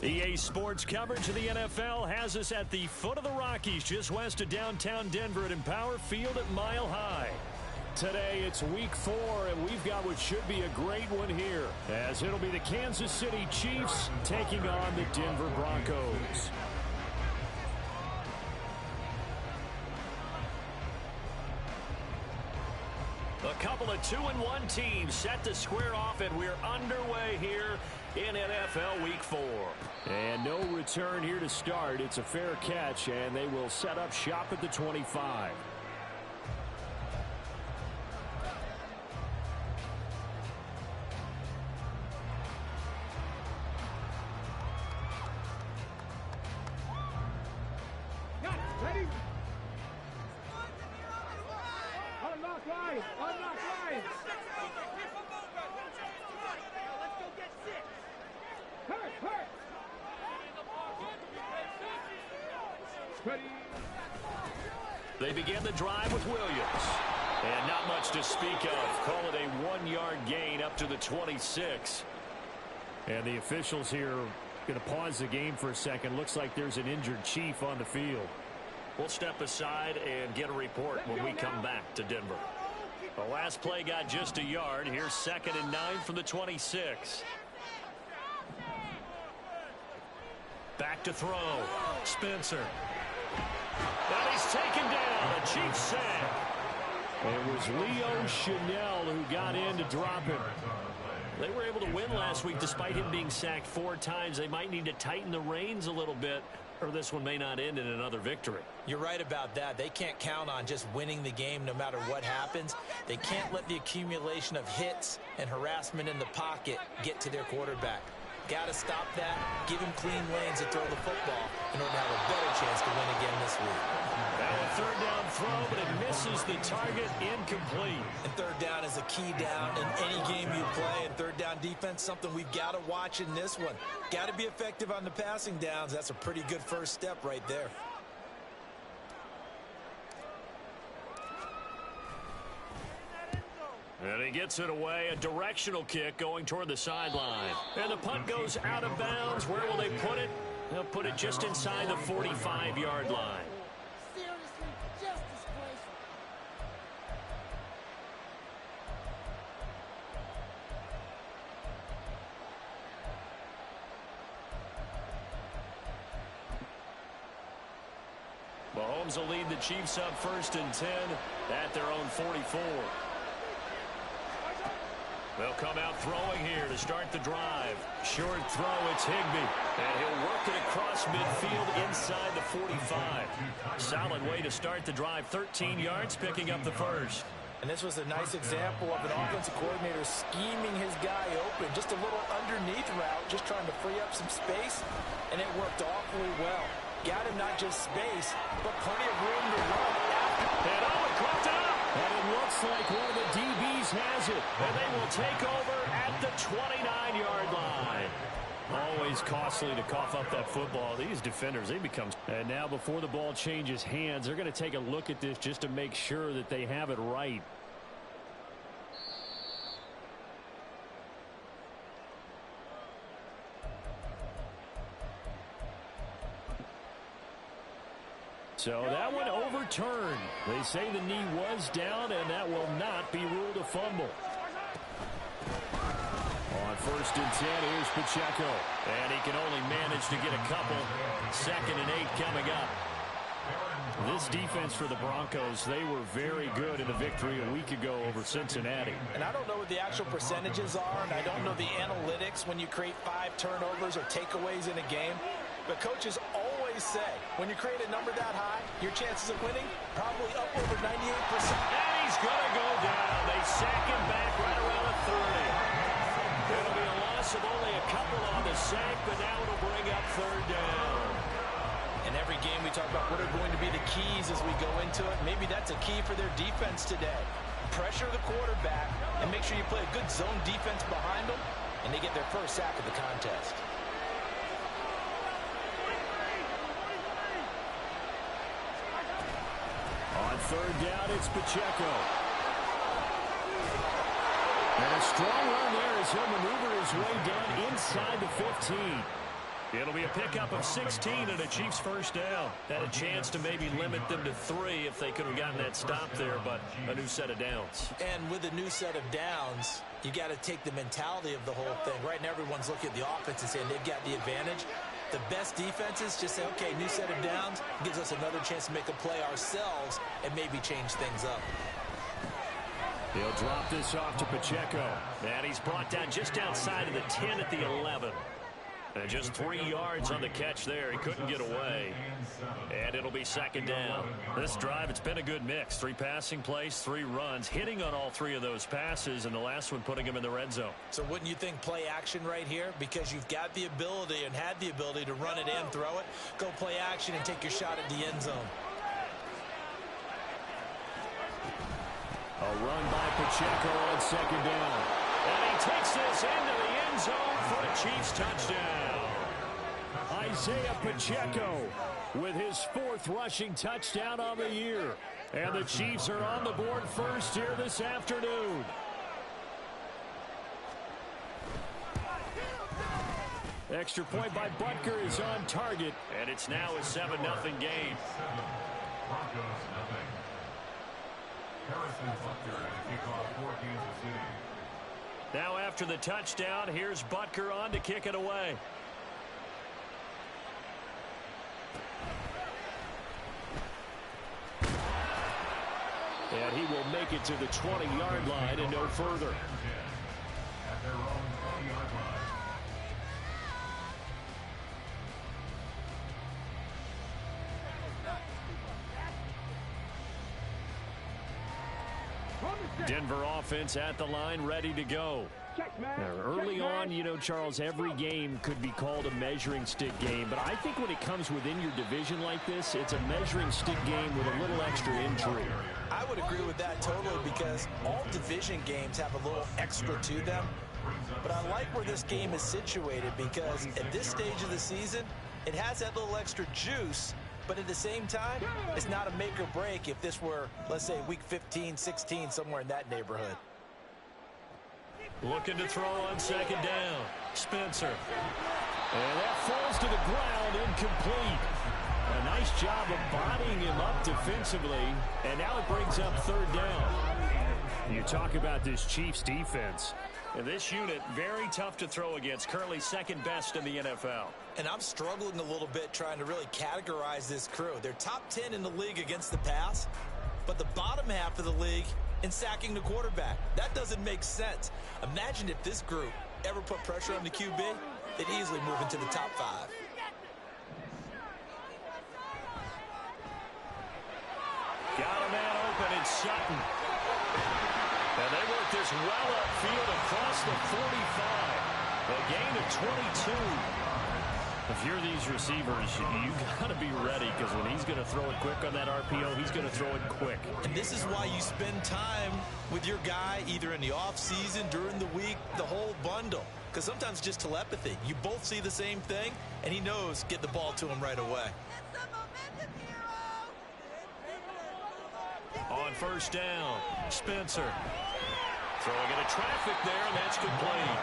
EA Sports coverage of the NFL has us at the foot of the Rockies, just west of downtown Denver at Empower Field at Mile High. Today, it's Week 4, and we've got what should be a great one here, as it'll be the Kansas City Chiefs taking on the Denver Broncos. A couple of 2-1 teams set to square off, and we're underway here in NFL Week 4. And no return here to start. It's a fair catch, and they will set up shop at the 25. They begin the drive with Williams. And not much to speak of. Call it a 1-yard gain up to the 26. And the officials here are going to pause the game for a second. Looks like there's an injured Chief on the field. We'll step aside and get a report when we come back to Denver. The last play got just a yard. Here's 2nd and 9 from the 26. Back to throw. Spencer. And he's taken down. A Chiefs sack. It was Leo Chanel who got in to drop him. They were able to win last week despite him being sacked 4 times. They might need to tighten the reins a little bit, or this one may not end in another victory. You're right about that. They can't count on just winning the game no matter what happens. They can't let the accumulation of hits and harassment in the pocket get to their quarterback. Got to stop that, give him clean lanes to throw the football in order to have a better chance to win again this week. Now a 3rd down throw, but it misses the target, incomplete. And 3rd down is a key down in any game you play, and 3rd down defense, something we've got to watch in this one. Got to be effective on the passing downs. That's a pretty good first step right there. And he gets it away, a directional kick going toward the sideline. And the punt goes out of bounds. Where will they put it? They'll put it just inside the 45-yard line. Seriously, just disgraceful. Mahomes will lead the Chiefs up 1st and 10 at their own 44. They'll come out throwing here to start the drive. Short throw, it's Higbee. And he'll work it across midfield inside the 45. Solid way to start the drive. 13 yards, picking up the first. And this was a nice example of an offensive coordinator scheming his guy open. Just a little underneath route, just trying to free up some space. And it worked awfully well. Got him not just space, but plenty of room to run after. And Owen caught it up. And it looks like one of the DBs has it. And they will take over at the 29-yard line. Always costly to cough up that football. These defenders, they become... And now before the ball changes hands, they're going to take a look at this just to make sure that they have it right. So that one overturned. They say the knee was down, and that will not be ruled a fumble. On 1st and 10, here's Pacheco. And he can only manage to get a couple. 2nd and 8 coming up. This defense for the Broncos, they were very good in the victory a week ago over Cincinnati. And I don't know what the actual percentages are, and I don't know the analytics when you create 5 turnovers or takeaways in a game. But coaches always say, when you create a number that high, your chances of winning probably up over 98%. And he's going to go down. They sack him back right around the 30. It'll be a loss of only a couple on the sack, but now it'll bring up 3rd down. In every game we talk about what are going to be the keys as we go into it. Maybe that's a key for their defense today. Pressure the quarterback and make sure you play a good zone defense behind them, and they get their first sack of the contest. On 3rd down, it's Pacheco. And a strong run there as he'll maneuver his way down inside the 15. It'll be a pickup of 16 and a Chiefs first down. Had a chance to maybe limit them to 3 if they could have gotten that stop there, but a new set of downs. And with a new set of downs, you got to take the mentality of the whole thing. Right now, everyone's looking at the offense and saying they've got the advantage. The best defenses just say, okay, new set of downs gives us another chance to make a play ourselves and maybe change things up. He'll drop this off to Pacheco. And he's brought down just outside of the 10 at the 11. And just 3 yards on the catch there. He couldn't get away. And it'll be second down. This drive, it's been a good mix. 3 passing plays, 3 runs, hitting on all 3 of those passes, and the last one putting him in the red zone. So wouldn't you think play action right here? Because you've got the ability and had the ability to run it and throw it. Go play action and take your shot at the end zone. A run by Pacheco on second down. And he takes this into the end zone for a Chiefs touchdown. Isaiah Pacheco with his 4th rushing touchdown on the year. And the Chiefs are on the board first here this afternoon. Extra point by Butker is on target. And it's now a 7-0 game. Now after the touchdown, here's Butker on to kick it away. And he will make it to the 20-yard line and no further. Denver offense at the line, ready to go. Now, early on, you know, Charles, every game could be called a measuring stick game. But I think when it comes within your division like this, it's a measuring stick game with a little extra intrigue. I would agree with that totally because all division games have a little extra to them. But I like where this game is situated because at this stage of the season, it has that little extra juice. But at the same time, it's not a make or break if this were, let's say, week 15, 16, somewhere in that neighborhood. Looking to throw on second down. Spencer. And that falls to the ground, incomplete. A nice job of bodying him up defensively. And now it brings up third down. You talk about this Chiefs defense. And this unit, very tough to throw against. Currently second best in the NFL. And I'm struggling a little bit trying to really categorize this crew. They're top 10 in the league against the pass, but the bottom half of the league in sacking the quarterback. That doesn't make sense. Imagine if this group ever put pressure on the QB, they'd easily move into the top 5. Got a man open, it's Sutton. And they work this well upfield across the 45. A gain of 22. If you're these receivers, you got to be ready because when he's going to throw it quick on that RPO, he's going to throw it quick. And this is why you spend time with your guy either in the offseason, during the week, the whole bundle. Because sometimes just telepathy. You both see the same thing, and he knows get the ball to him right away. On first down, Spencer. Throwing into traffic there, and that's complete.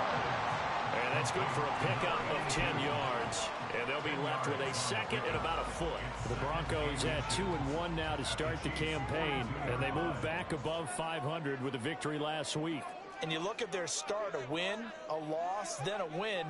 And that's good for a pickup of 10 yards. And they'll be left with a second and about a foot. The Broncos at 2-1 now to start the campaign. And they move back above 500 with a victory last week. And you look at their start, a win, a loss, then a win.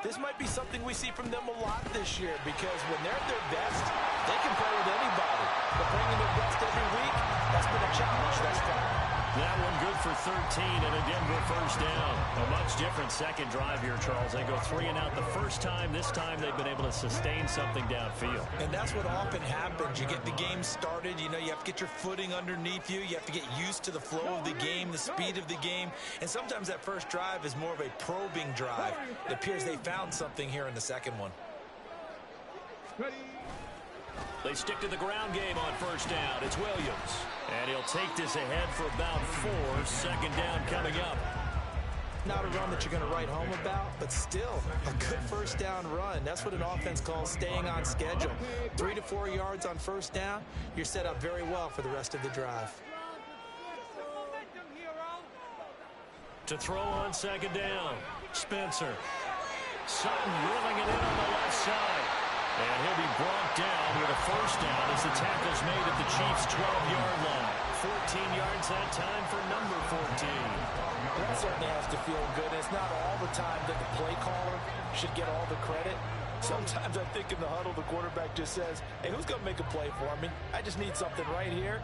This might be something we see from them a lot this year because when they're at their best, they can play with anybody. But bringing their best every week, that's been a challenge thus far. That one good for 13 and a Denver first down. A much different second drive here, Charles. They go 3 and out the first time. This time they've been able to sustain something downfield. And that's what often happens. You get the game started. You know, you have to get your footing underneath you. You have to get used to the flow of the game, the speed of the game. And sometimes that first drive is more of a probing drive. It appears they found something here in the second one. They stick to the ground game on first down. It's Williams. And he'll take this ahead for about 4. Second down coming up. Not a run that you're going to write home about, but still a good first down run. That's what an offense calls staying on schedule. 3 to 4 yards on first down. You're set up very well for the rest of the drive. To throw on second down, Spencer. Sutton reeling it in on the left side. And he'll be brought down with a first down as the tackle's made at the Chiefs' 12-yard line. 14 yards that time for number 14. That certainly has to feel good. It's not all the time that the play caller should get all the credit. Sometimes I think in the huddle, the quarterback just says, hey, who's going to make a play for me? I just need something right here.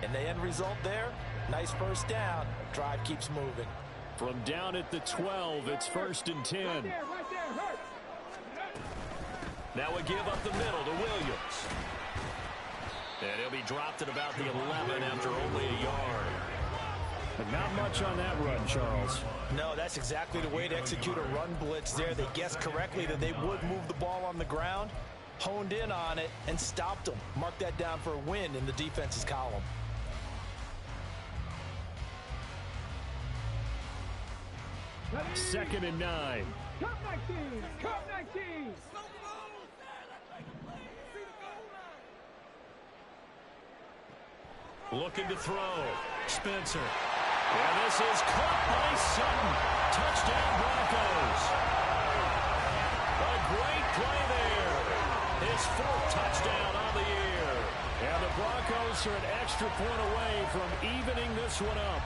And the end result there, nice first down. Drive keeps moving. From down at the 12, it's 1st and 10. Right there, hurt. Now a give up the middle to Williams. And he'll be dropped at about the 11 after only a yard. But not much on that run, Charles. No, that's exactly the way to execute a run blitz there. They guessed correctly that they would move the ball on the ground, honed in on it, and stopped them. Mark that down for a win in the defense's column. Second and 9. Cup 19. Cup 19. Looking to throw. Spencer. And this is caught by Sutton. Touchdown Broncos. A great play there. His 4th touchdown on the year. And the Broncos are an extra point away from evening this one up.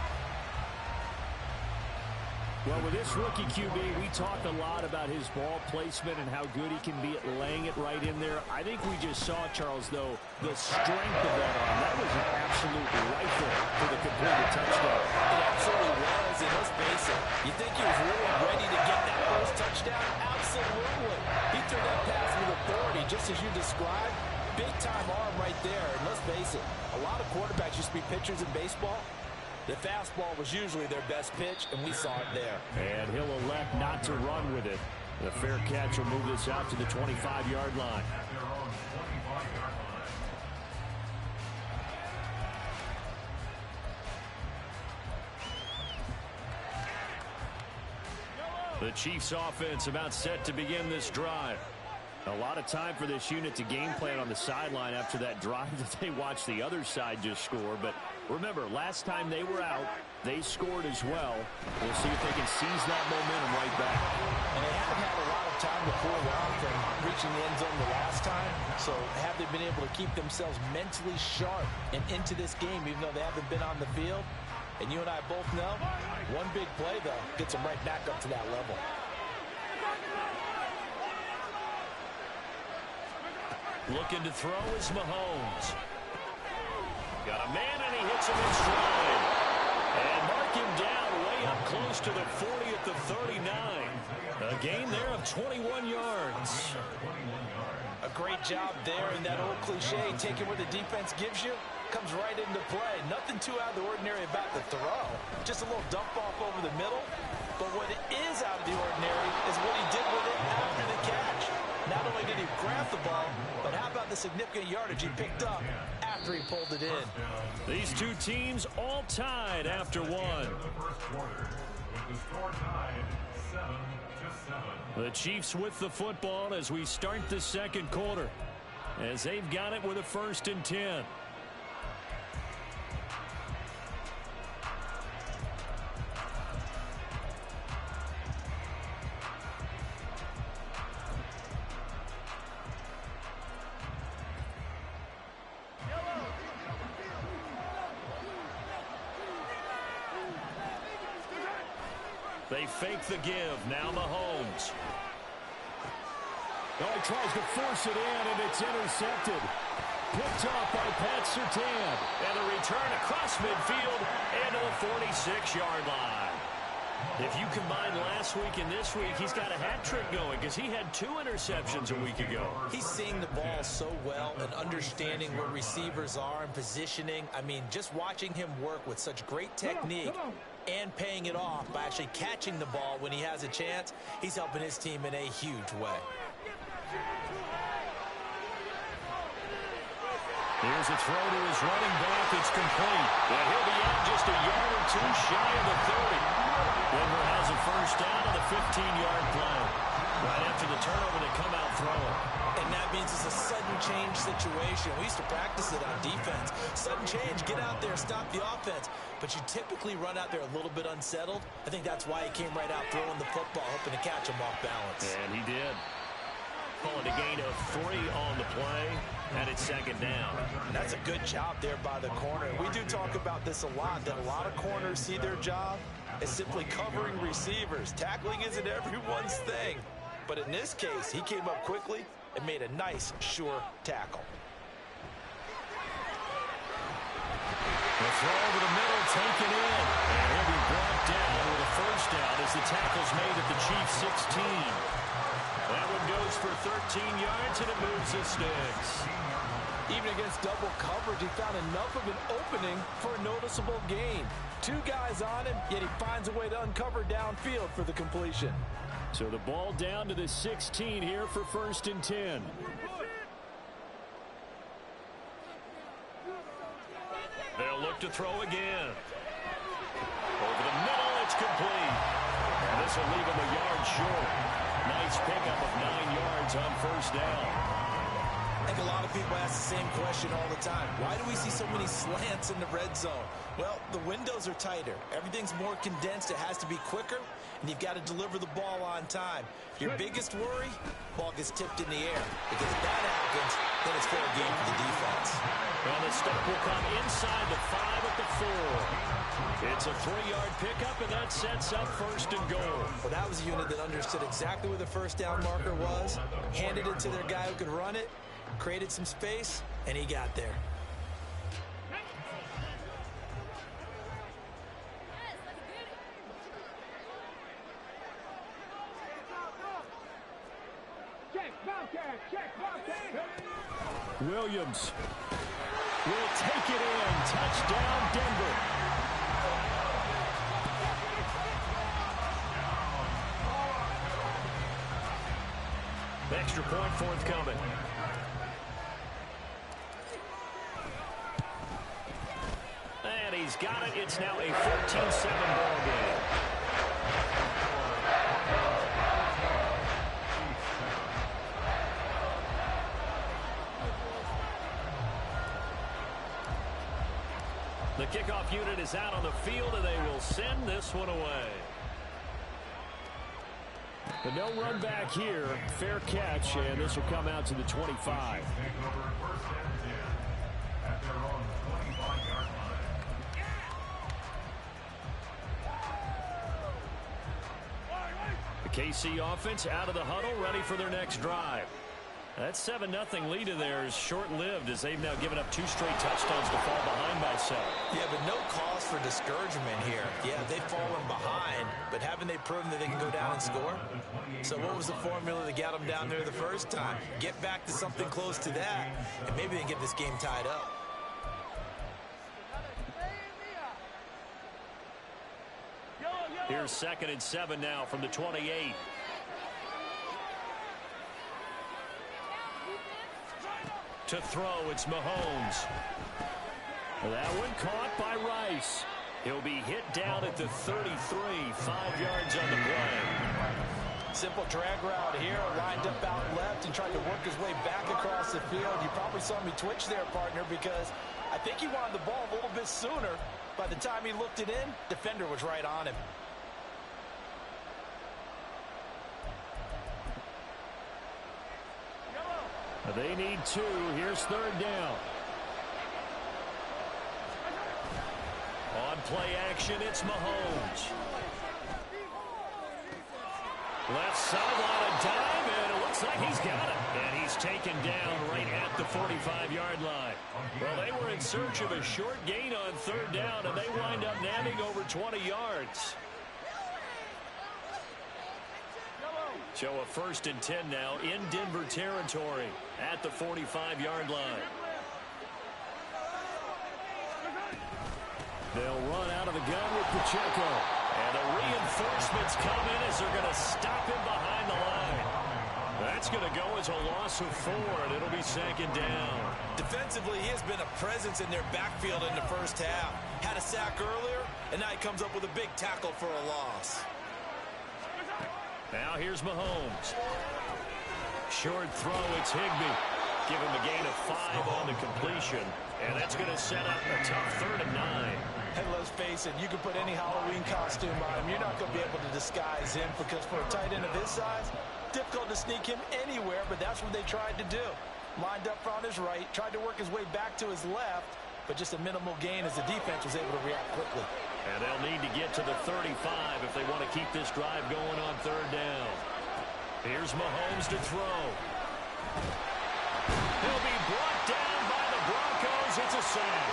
Well, with this rookie QB, we talk a lot about his ball placement and how good he can be at laying it right in there. I think we just saw, Charles, though, the strength of that arm. That was an absolute rifle for the completed touchdown. It absolutely was, and let's face it, you think he was really ready to get that first touchdown? Absolutely. He threw that pass with authority, just as you described. Big-time arm right there, and let's face it, a lot of quarterbacks used to be pitchers in baseball. The fastball was usually their best pitch, and we saw it there. And he'll elect not to run with it. The fair catch will move this out to the 25-yard line. The Chiefs offense about set to begin this drive. A lot of time for this unit to game plan on the sideline after that drive that they watched the other side just score. But remember, last time they were out, they scored as well. We'll see if they can seize that momentum right back. And they haven't had a lot of time to cool off from reaching the end zone the last time. So have they been able to keep themselves mentally sharp and into this game, even though they haven't been on the field? And you and I both know, one big play, though, gets them right back up to that level. Looking to throw is Mahomes. Got a man, and he hits him in stride. And mark him down way up close to the 40 at the 39. A gain there of 21 yards. A great job there, and that old cliche, taking what the defense gives you, comes right into play. Nothing too out of the ordinary about the throw. Just a little dump off over the middle. But what is out of the ordinary is what he did with it after the catch. Not only did he grab the ball, but how about the significant yardage he picked up after he pulled it in? These two teams all tied after one. The Chiefs with the football as we start the second quarter, as they've got it with a 1st and 10. They fake the give. Now Mahomes. Oh, he tries to force it in, and it's intercepted. Picked off by Pat Surtain. And a return across midfield and to the 46-yard line. If you combine last week and this week, he's got a hat trick going because he had 2 interceptions a week ago. He's seeing the ball so well and understanding where receivers are and positioning. I mean, just watching him work with such great technique and paying it off by actually catching the ball when he has a chance, he's helping his team in a huge way. Here's a throw to his running back. It's complete. And he'll be out just a yard or 2 shy of the 30. Denver has a first down on the 15-yard play. Right after the turnover, they come out throwing. And that means it's a sudden change situation. We used to practice it on defense. Sudden change, get out there, stop the offense. But you typically run out there a little bit unsettled. I think that's why he came right out throwing the football, hoping to catch him off balance. And he did. Calling a gain of 3 on the play, and it's second down. That's a good job there by the corner. We do talk about this a lot, that a lot of corners see their job as simply covering receivers. Tackling isn't everyone's thing. But in this case, he came up quickly and made a nice, sure tackle. The throw over the middle, taken in. And he'll be brought down with a first down as the tackle's made at the Chiefs' 16. That one goes for 13 yards, and it moves the sticks. Even against double coverage, he found enough of an opening for a noticeable gain. 2 guys on him, yet he finds a way to uncover downfield for the completion. So the ball down to the 16 here for 1st and 10. They'll look to throw again. Over the middle, it's complete. And this will leave him a yard short. Nice pickup of 9 yards on first down. I think a lot of people ask the same question all the time. Why do we see so many slants in the red zone? Well, the windows are tighter. Everything's more condensed. It has to be quicker, and you've got to deliver the ball on time. Your biggest worry, ball gets tipped in the air. Because if that happens, then it's fair game for the defense. And the stop will come inside the 5 at the 4. It's a 3-yard pickup, and that sets up 1st and goal. Well, that was a unit that understood exactly where the first down marker was, handed it to their guy who could run it, created some space, and he got there. Williams will take it in. Touchdown, Denver. Extra point forthcoming. And he's got it. It's now a 14-7 ball game. The kickoff unit is out on the field, and they will send this one away. But no run back here. Fair catch, and this will come out to the 25. The KC offense out of the huddle, ready for their next drive. That 7-0 lead of theirs short-lived as they've now given up 2 straight touchdowns to fall behind by 7. Yeah, but no cause for discouragement here. Yeah, they've fallen behind, but haven't they proven that they can go down and score? So what was the formula that got them down there the first time? Get back to something close to that, and maybe they can get this game tied up. Here's 2nd and 7 now from the 28. To throw, it's Mahomes. That one caught by Rice. He'll be hit down at the 33, 5 yards on the play. Simple drag route here, lined up out left and tried to work his way back across the field. You probably saw me twitch there, partner, because I think he wanted the ball a little bit sooner. By the time he looked it in, defender was right on him. They need 2. Here's 3rd down. On play action, it's Mahomes. Left sideline, a dive, and it looks like he's got it. And he's taken down right at the 45-yard line. Well, they were in search of a short gain on 3rd down, and they wind up nabbing over 20 yards. So a 1st and 10 now in Denver territory at the 45-yard line. They'll run out of the gun with Pacheco. And the reinforcements come in as they're going to stop him behind the line. That's going to go as a loss of 4, and it'll be 2nd down. Defensively, he has been a presence in their backfield in the first half. Had a sack earlier, and now he comes up with a big tackle for a loss. Now here's Mahomes. Short throw, it's Higbee. Give him a gain of 5 on the completion. And that's going to set up a tough 3rd and 9. And let's face it, you can put any Halloween costume on him. You're not going to be able to disguise him because for a tight end of his size, difficult to sneak him anywhere, but that's what they tried to do. Lined up on his right, tried to work his way back to his left, but just a minimal gain as the defense was able to react quickly. And they'll need to get to the 35 if they want to keep this drive going on 3rd down. Here's Mahomes to throw. He'll be brought down by the Broncos. It's a sack.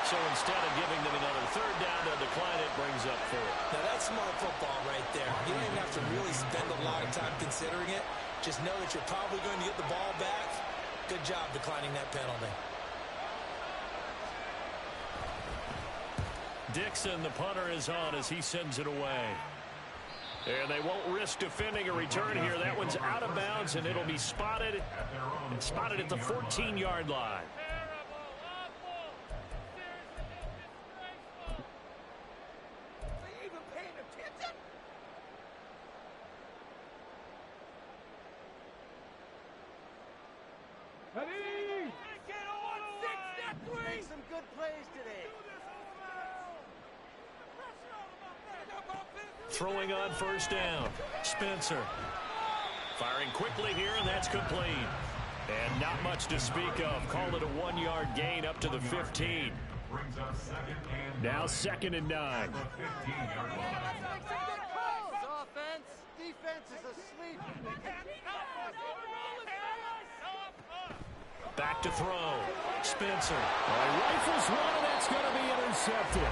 So instead of giving them another 3rd down, they'll decline it, brings up 4. Now that's smart football right there. You don't even have to really spend a lot of time considering it. Just know that you're probably going to get the ball back. Good job declining that penalty. Dixon, the punter, is on as he sends it away. And they won't risk defending a return here. That one's out of bounds, and it'll be spotted at the 14-yard line. Make some good plays today. Throwing on 1st down. Spencer. Firing quickly here, and that's complete. And not much to speak of. Call it a 1-yard gain up to the 15. Now 2nd and 9. Offense, defense is asleep. Back to throw. Spencer. Rifles one, and that's going to be intercepted.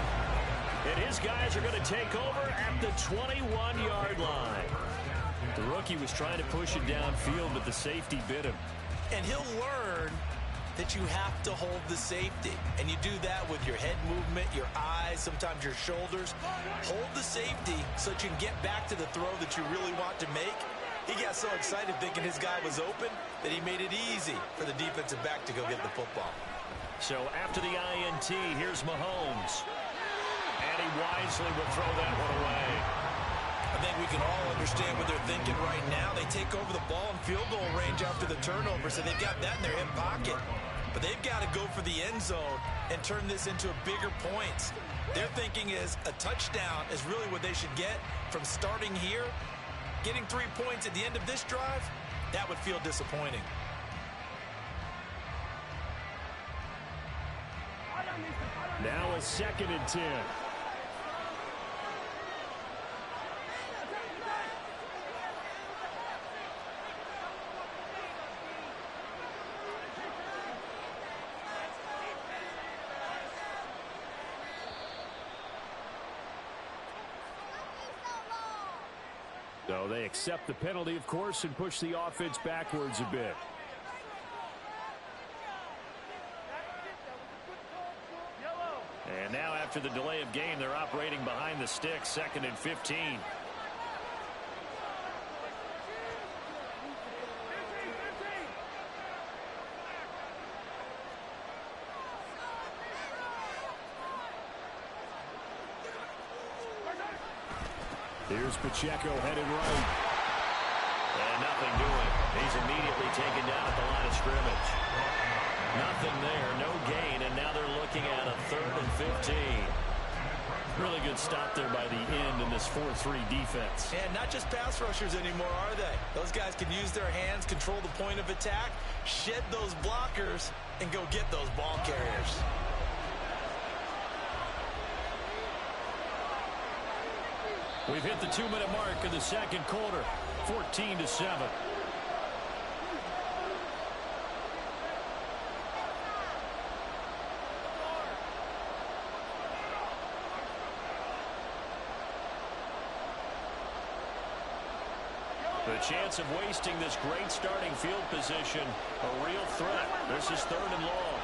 And his guys are going to take over at the 21-yard line. The rookie was trying to push it downfield, but the safety bit him. And he'll learn that you have to hold the safety. And you do that with your head movement, your eyes, sometimes your shoulders. Hold the safety so that you can get back to the throw that you really want to make. He got so excited thinking his guy was open that he made it easy for the defensive back to go get the football. So after the INT, here's Mahomes. And he wisely will throw that one away. I think we can all understand what they're thinking right now. They take over the ball in field goal range after the turnover, so they've got that in their hip pocket. But they've got to go for the end zone and turn this into a bigger points. Their thinking is a touchdown is really what they should get from starting here. Getting 3 points at the end of this drive, that would feel disappointing. Now a 2nd and 10. So they accept the penalty, of course, and push the offense backwards a bit. And now after the delay of game, they're operating behind the sticks, 2nd and 15. Here's Pacheco headed right. And nothing doing. He's immediately taken down at the line of scrimmage. Nothing there, no gain, and now they're looking at a 3rd and 15. Really good stop there by the end in this 4-3 defense. And not just pass rushers anymore, are they? Those guys can use their hands, control the point of attack, shed those blockers, and go get those ball carriers. We've hit the 2-minute mark of the 2nd quarter, 14-7. The chance of wasting this great starting field position, a real threat. This is 3rd and long.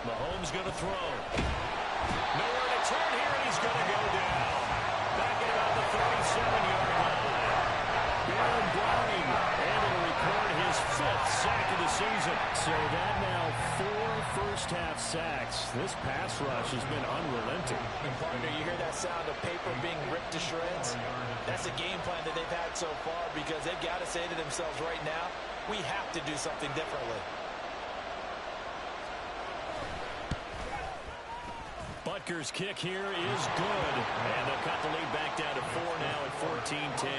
Mahomes going to throw. Nowhere to turn here, and he's going to go down. Back at about the 37-yard line. Baron Browning able to record his 5th sack of the season. So that now 4 first first half sacks. This pass rush has been unrelenting. And partner, you hear that sound of paper being ripped to shreds? That's the game plan that they've had so far, because they've got to say to themselves right now, we have to do something differently. Butker's kick here is good. And they'll cut the lead back down to 4 now at 14-10.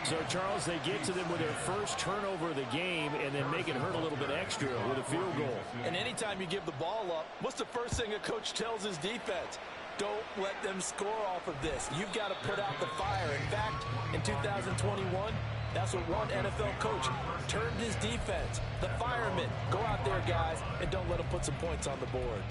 So, Charles, they get to them with their first turnover of the game and then make it hurt a little bit extra with a field goal. And anytime you give the ball up, what's the first thing a coach tells his defense? Don't let them score off of this. You've got to put out the fire. In fact, in 2021, that's what one NFL coach termed his defense. The firemen. Go out there, guys, and don't let them put some points on the board.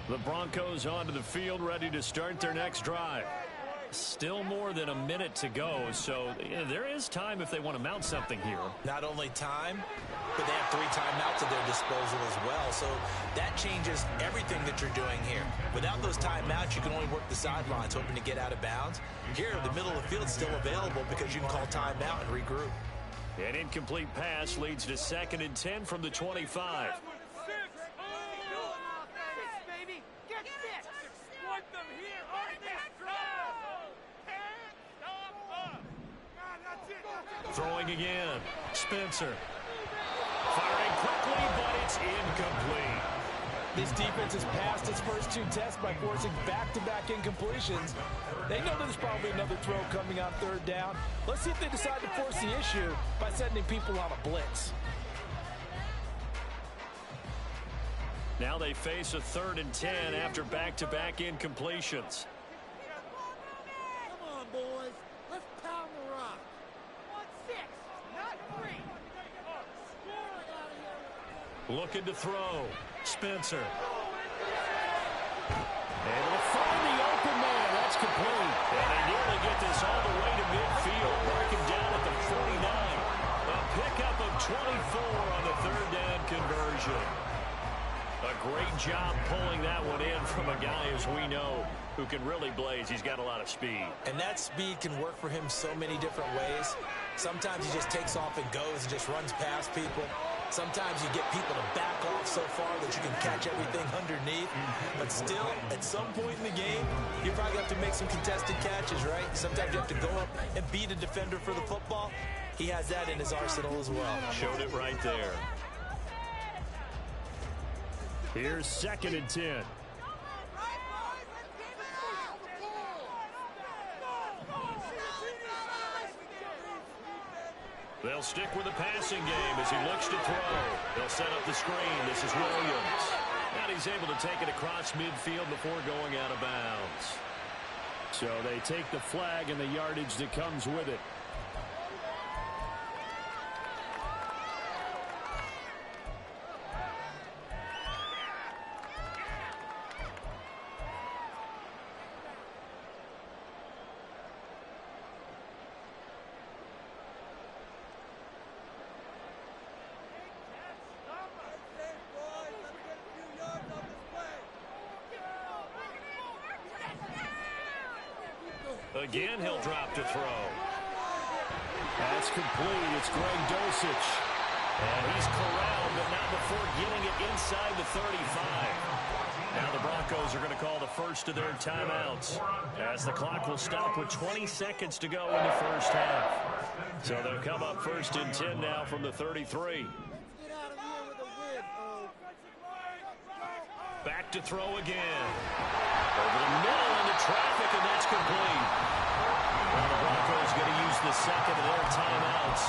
The Broncos onto the field, ready to start their next drive. Still more than a minute to go, so there is time if they want to mount something here. Not only time, but they have 3 timeouts at their disposal as well. So that changes everything that you're doing here. Without those timeouts, you can only work the sidelines, hoping to get out of bounds. Here, the middle of the field is still available because you can call timeout and regroup. An incomplete pass leads to 2nd and 10 from the 25. Throwing again. Spencer. Firing quickly, but it's incomplete. This defense has passed its first 2 tests by forcing back-to-back incompletions. They know there's probably another throw coming on 3rd down. Let's see if they decide to force the issue by sending people on a blitz. Now they face a 3rd and 10 after back-to-back incompletions. Come on, boys. Let's pound the rock. 1-6, not 3. Looking to throw. Spencer. Able to find the open man. That's complete. And they nearly get this all the way to midfield. Mark him down at the 49. A pickup of 24 on the 3rd down conversion. A great job pulling that one in from a guy, as we know, who can really blaze. He's got a lot of speed. And that speed can work for him so many different ways. Sometimes he just takes off and goes and just runs past people. Sometimes you get people to back off so far that you can catch everything underneath. But still, at some point in the game, you probably have to make some contested catches, right? Sometimes you have to go up and beat a defender for the football. He has that in his arsenal as well. Showed it right there. Here's 2nd and 10. They'll stick with the passing game as he looks to throw. They'll set up the screen. This is Williams. And he's able to take it across midfield before going out of bounds. So they take the flag and the yardage that comes with it. Again, he'll drop to throw. That's complete. It's Greg Dosich. And he's corralled, but not before getting it inside the 35. Now the Broncos are going to call the first of their timeouts, as the clock will stop with 20 seconds to go in the first half. So they'll come up 1st and 10 now from the 33. Back to throw again. Over the middle into traffic, and that's complete. Well, the Broncos going to use the 2nd of their timeouts.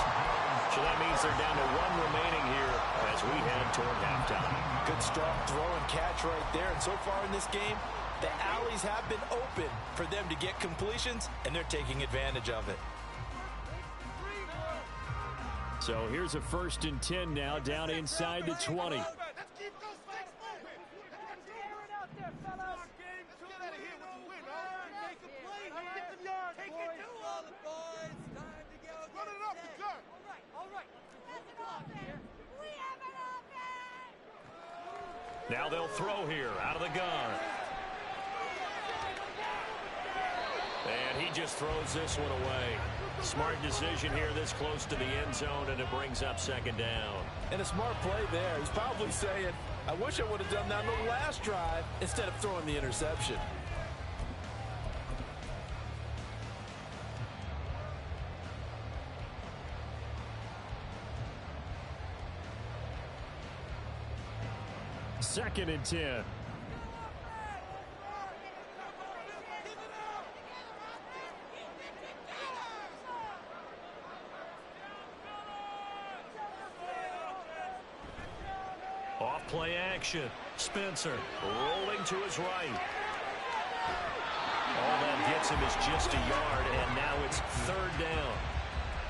So that means they're down to 1 remaining here as we head toward halftime. Good strong throw and catch right there. And so far in this game, the alleys have been open for them to get completions, and they're taking advantage of it. So here's a 1st and 10 now, down inside the 20. Now they'll throw here out of the gun. And he just throws this one away. Smart decision here this close to the end zone, and it brings up second down. And a smart play there. He's probably saying, I wish I would have done that on the last drive instead of throwing the interception. Second and 10. Off play action. Spencer rolling to his right. All that gets him is just a yard, and now it's third down.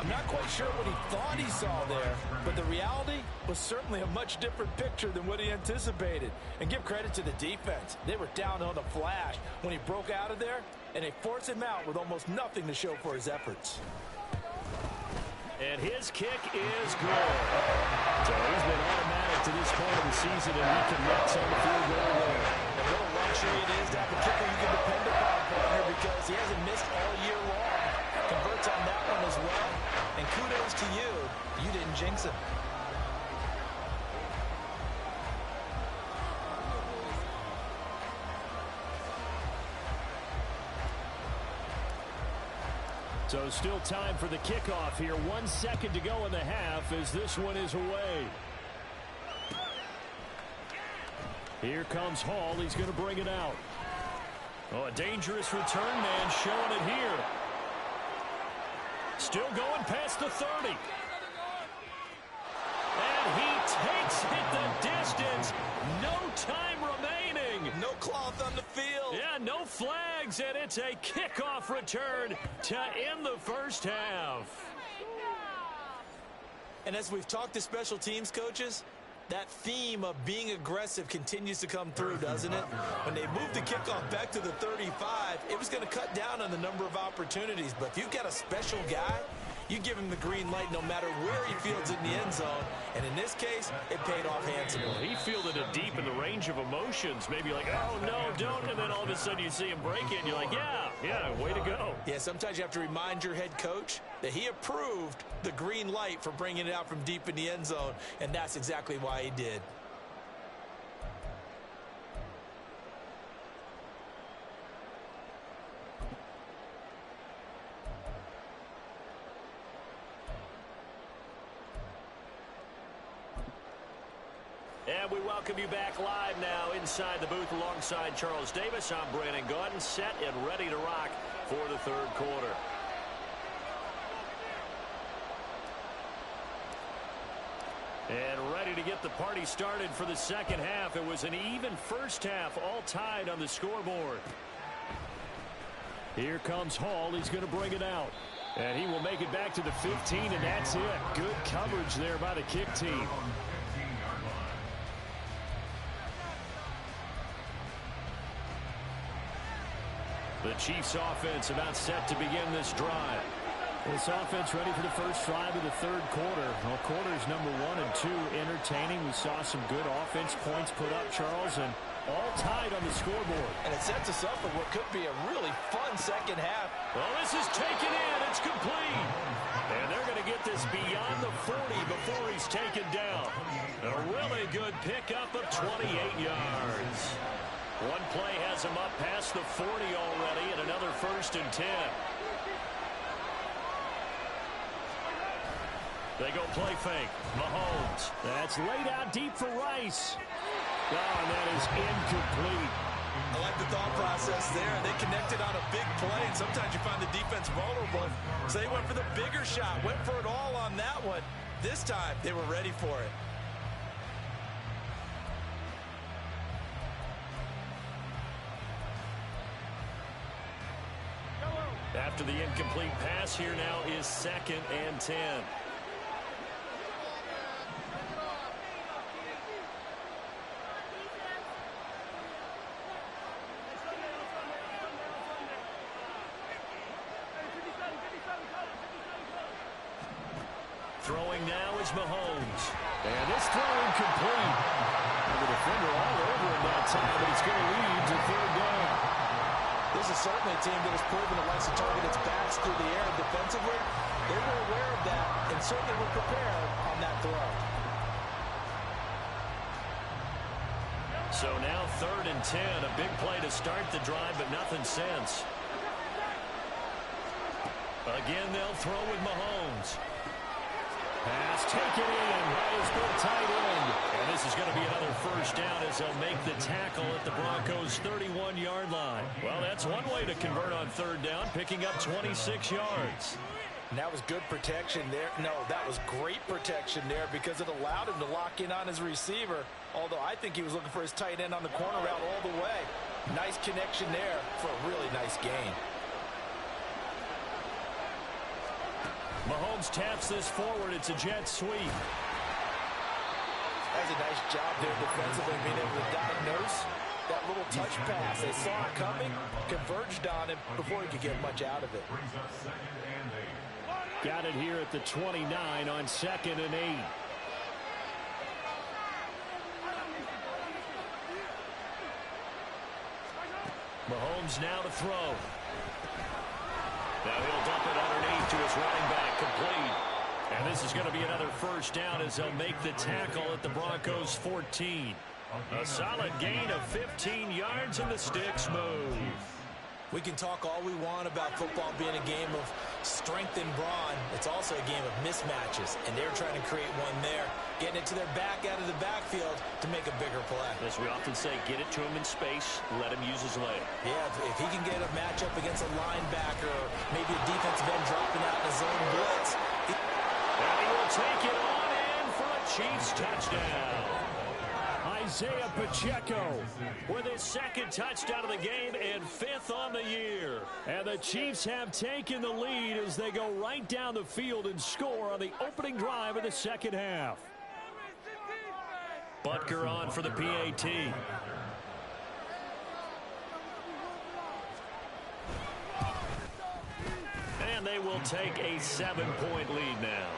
I'm not quite sure what he thought he saw there, but the reality was certainly a much different picture than what he anticipated. And give credit to the defense. They were down on the flash when he broke out of there, and they forced him out with almost nothing to show for his efforts. And his kick is good. So he's been automatic to this point of the season, and he connects on the field goal there. And what a luxury it is to have a kicker you can depend upon, partner, because he hasn't missed all year long. Converts on that one as well. And kudos to you. You didn't jinx him. So still time for the kickoff here. 1 second to go in the half as this one is away. Here comes Hall. He's going to bring it out. Oh, a dangerous return man showing it here. Still going past the 30. And he takes it the distance. No time remaining. No cloth on the field. Yeah, no flags, and it's a kickoff return to end the first half. And as we've talked to special teams coaches, that theme of being aggressive continues to come through, doesn't it? When they moved the kickoff back to the 35, it was going to cut down on the number of opportunities. But if you've got a special guy, you give him the green light no matter where he fields it in the end zone. And in this case, it paid off handsomely. He fielded it deep in the range of emotions. Maybe like, oh, no, don't. And then all of a sudden you see him break it, and you're like, yeah, way to go. Yeah, sometimes you have to remind your head coach that he approved the green light for bringing it out from deep in the end zone, and that's exactly why he did. And we welcome you back live now inside the booth alongside Charles Davis. I'm Brandon Gaudin, set and ready to rock for the third quarter. And ready to get the party started for the second half. It was an even first half, all tied on the scoreboard. Here comes Hall. He's going to bring it out. And he will make it back to the 15, and that's it. Good coverage there by the kick team. The Chiefs offense about set to begin this drive. This offense ready for the first drive of the third quarter. Well, quarters number 1 and 2 entertaining. We saw some good offense points put up, Charles, and all tied on the scoreboard. And it sets us up for what could be a really fun second half. Well, this is taken in. It's complete. And they're going to get this beyond the 40 before he's taken down. A really good pickup of 28 yards. One play has him up past the 40 already, and another first and 10. They go play fake. Mahomes. That's laid out deep for Rice. Oh, and that is incomplete. I like the thought process there. They connected on a big play, and sometimes you find the defense vulnerable. So they went for the bigger shot, went for it all on that one. This time, they were ready for it. After the incomplete pass, here now is 2nd and 10. Throwing now is Mahomes. And this throw incomplete. And the defender all over him that time, but it's going to lead to third down. The This is certainly a team that has proven it likes to target its backs through the air. Defensively, they were aware of that and certainly were prepared on that throw. So now 3rd and 10. A big play to start the drive, but nothing since. Again, they'll throw with Mahomes. Pass taken in by his good tight end. And this is going to be another first down as they'll make the tackle at the Broncos' 31-yard line. Well, that's one way to convert on 3rd down, picking up 26 yards. And that was good protection there. No, that was great protection there because it allowed him to lock in on his receiver, although I think he was looking for his tight end on the corner route all the way. Nice connection there for a really nice gain. Mahomes taps this forward. It's a jet sweep. That's a nice job there defensively, being able to diagnose that little touch pass. They saw it coming, converged on him before he could get much out of it. Got it here at the 29 on 2nd and 8. Mahomes now to throw. Now he'll dump it underneath to his running back, complete. And this is going to be another first down as they'll make the tackle at the Broncos' 14. A solid gain of 15 yards and the sticks move. We can talk all we want about football being a game of strength and brawn. It's also a game of mismatches, and they're trying to create one there, getting it to their back out of the backfield to make a bigger play. As we often say, get it to him in space, let him use his leg. Yeah, if he can get a matchup against a linebacker or maybe a defensive end dropping out in a zone blitz. And he will take it on in for a Chiefs touchdown. Isaiah Pacheco with his 2nd touchdown of the game and 5th on the year. And the Chiefs have taken the lead as they go right down the field and score on the opening drive of the 2nd half. Butker on for the PAT. And they will take a 7-point lead now.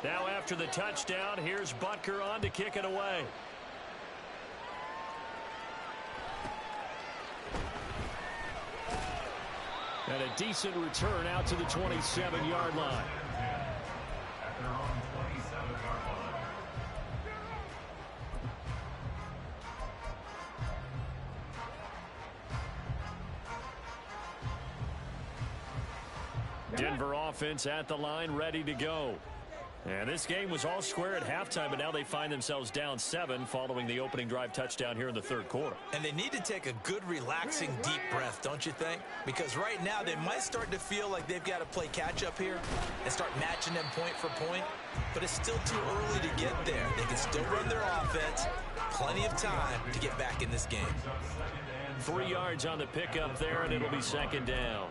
Now after the touchdown, here's Butker on to kick it away. And a decent return out to the 27-yard line. Denver offense at the line, ready to go. And this game was all square at halftime, but now they find themselves down 7 following the opening drive touchdown here in the 3rd quarter. And they need to take a good, relaxing, deep breath, don't you think? Because right now they might start to feel like they've got to play catch-up here and start matching them point for point. But it's still too early to get there. They can still run their offense. Plenty of time to get back in this game. 3 yards on the pickup there, and it'll be 2nd down.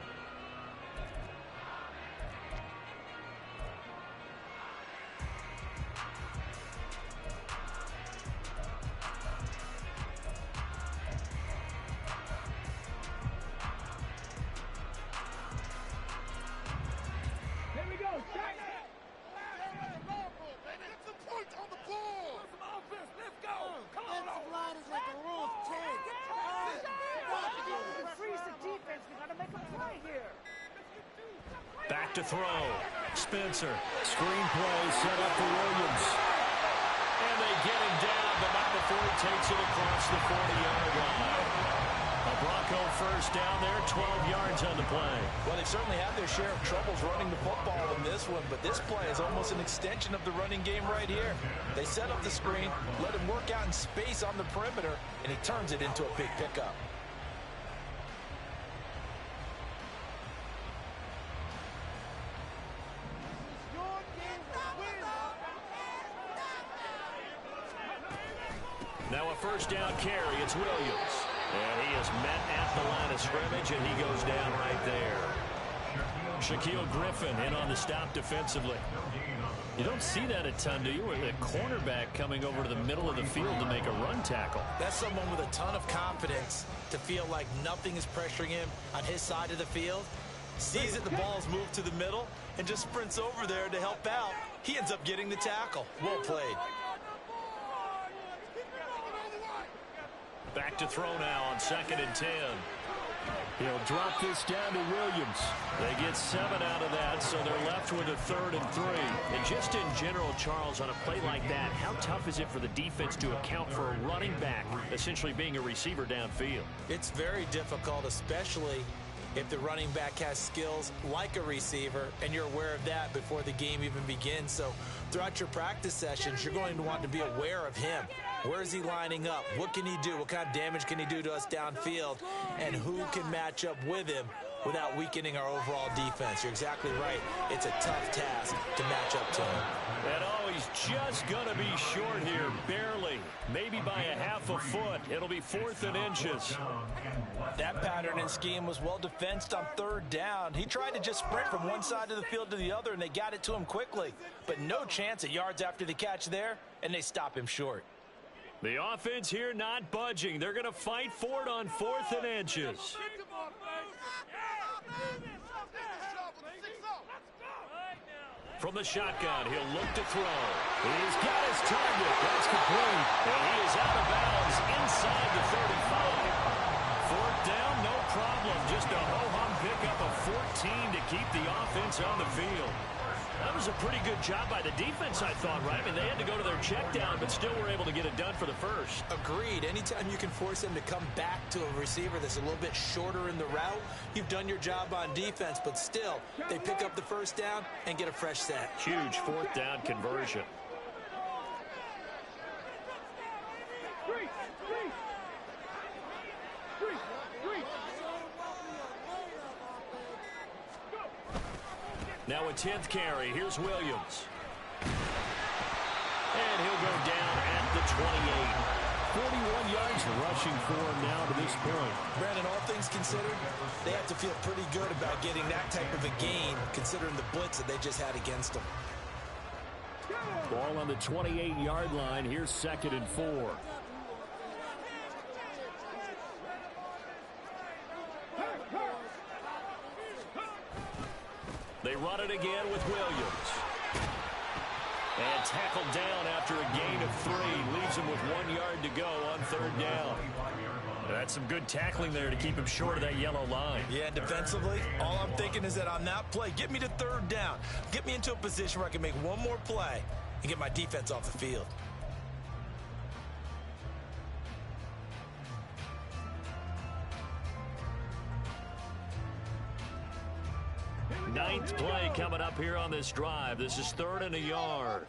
Back to throw. Spencer. Screen play set up for Williams. And they get him down, but not before he takes it across the 40-yard line. A Bronco first down there, 12 yards on the play. Well, they've certainly had their share of troubles running the football in this one, but this play is almost an extension of the running game right here. They set up the screen, let him work out in space on the perimeter, and he turns it into a big pickup. Now a first down carry. It's Williams. And he is met at the line of scrimmage, and he goes down right there. Shaquille Griffin in on the stop defensively. You don't see that a ton, do you? With a cornerback coming over to the middle of the field to make a run tackle. That's someone with a ton of confidence to feel like nothing is pressuring him on his side of the field. sees it, the ball's moved to the middle, and just sprints over there to help out. He ends up getting the tackle. Well played. Back to throw now on 2nd and 10. He'll drop this down to Williams. They get 7 out of that, so they're left with a 3rd and 3. And just in general, Charles, on a play like that, how tough is it for the defense to account for a running back essentially being a receiver downfield? It's very difficult, especially if the running back has skills like a receiver, and you're aware of that before the game even begins. So throughout your practice sessions, you're going to want to be aware of him. Where is he lining up? What can he do? What kind of damage can he do to us downfield? And who can match up with him without weakening our overall defense? You're exactly right. It's a tough task to match up to him. And oh, he's just going to be short here, barely. Maybe by a half a foot. It'll be 4th and inches. That pattern and scheme was well defensed on 3rd down. He tried to just sprint from one side of the field to the other, and they got it to him quickly. But no chance at yards after the catch there, and they stop him short. The offense here not budging. They're going to fight for it on 4th and inches. From the shotgun, he'll look to throw. He's got his target. That's complete. And he is out of bounds inside the 35. 4th down, no problem. Just a ho-hum pickup of 14 to keep the offense on the field. That was a pretty good job by the defense, I thought, right? I mean, they had to go to their check down, but still were able to get it done for the first. Agreed. Anytime you can force them to come back to a receiver that's a little bit shorter in the route, you've done your job on defense, but still, they pick up the 1st down and get a fresh set. Huge 4th down conversion. Now a 10th carry. Here's Williams. And he'll go down at the 28. 41 yards rushing for him now to this point. Brandon, all things considered, they have to feel pretty good about getting that type of a gain, considering the blitz that they just had against them. Ball on the 28-yard line. Here's 2nd and 4. They run it again with Williams. And tackled down after a gain of 3. Leaves him with 1 yard to go on 3rd down. That's some good tackling there to keep him short of that yellow line. Yeah, defensively, all I'm thinking is that on that play, get me to 3rd down. Get me into a position where I can make one more play and get my defense off the field. Ninth play coming up here on this drive. This is 3rd and a yard.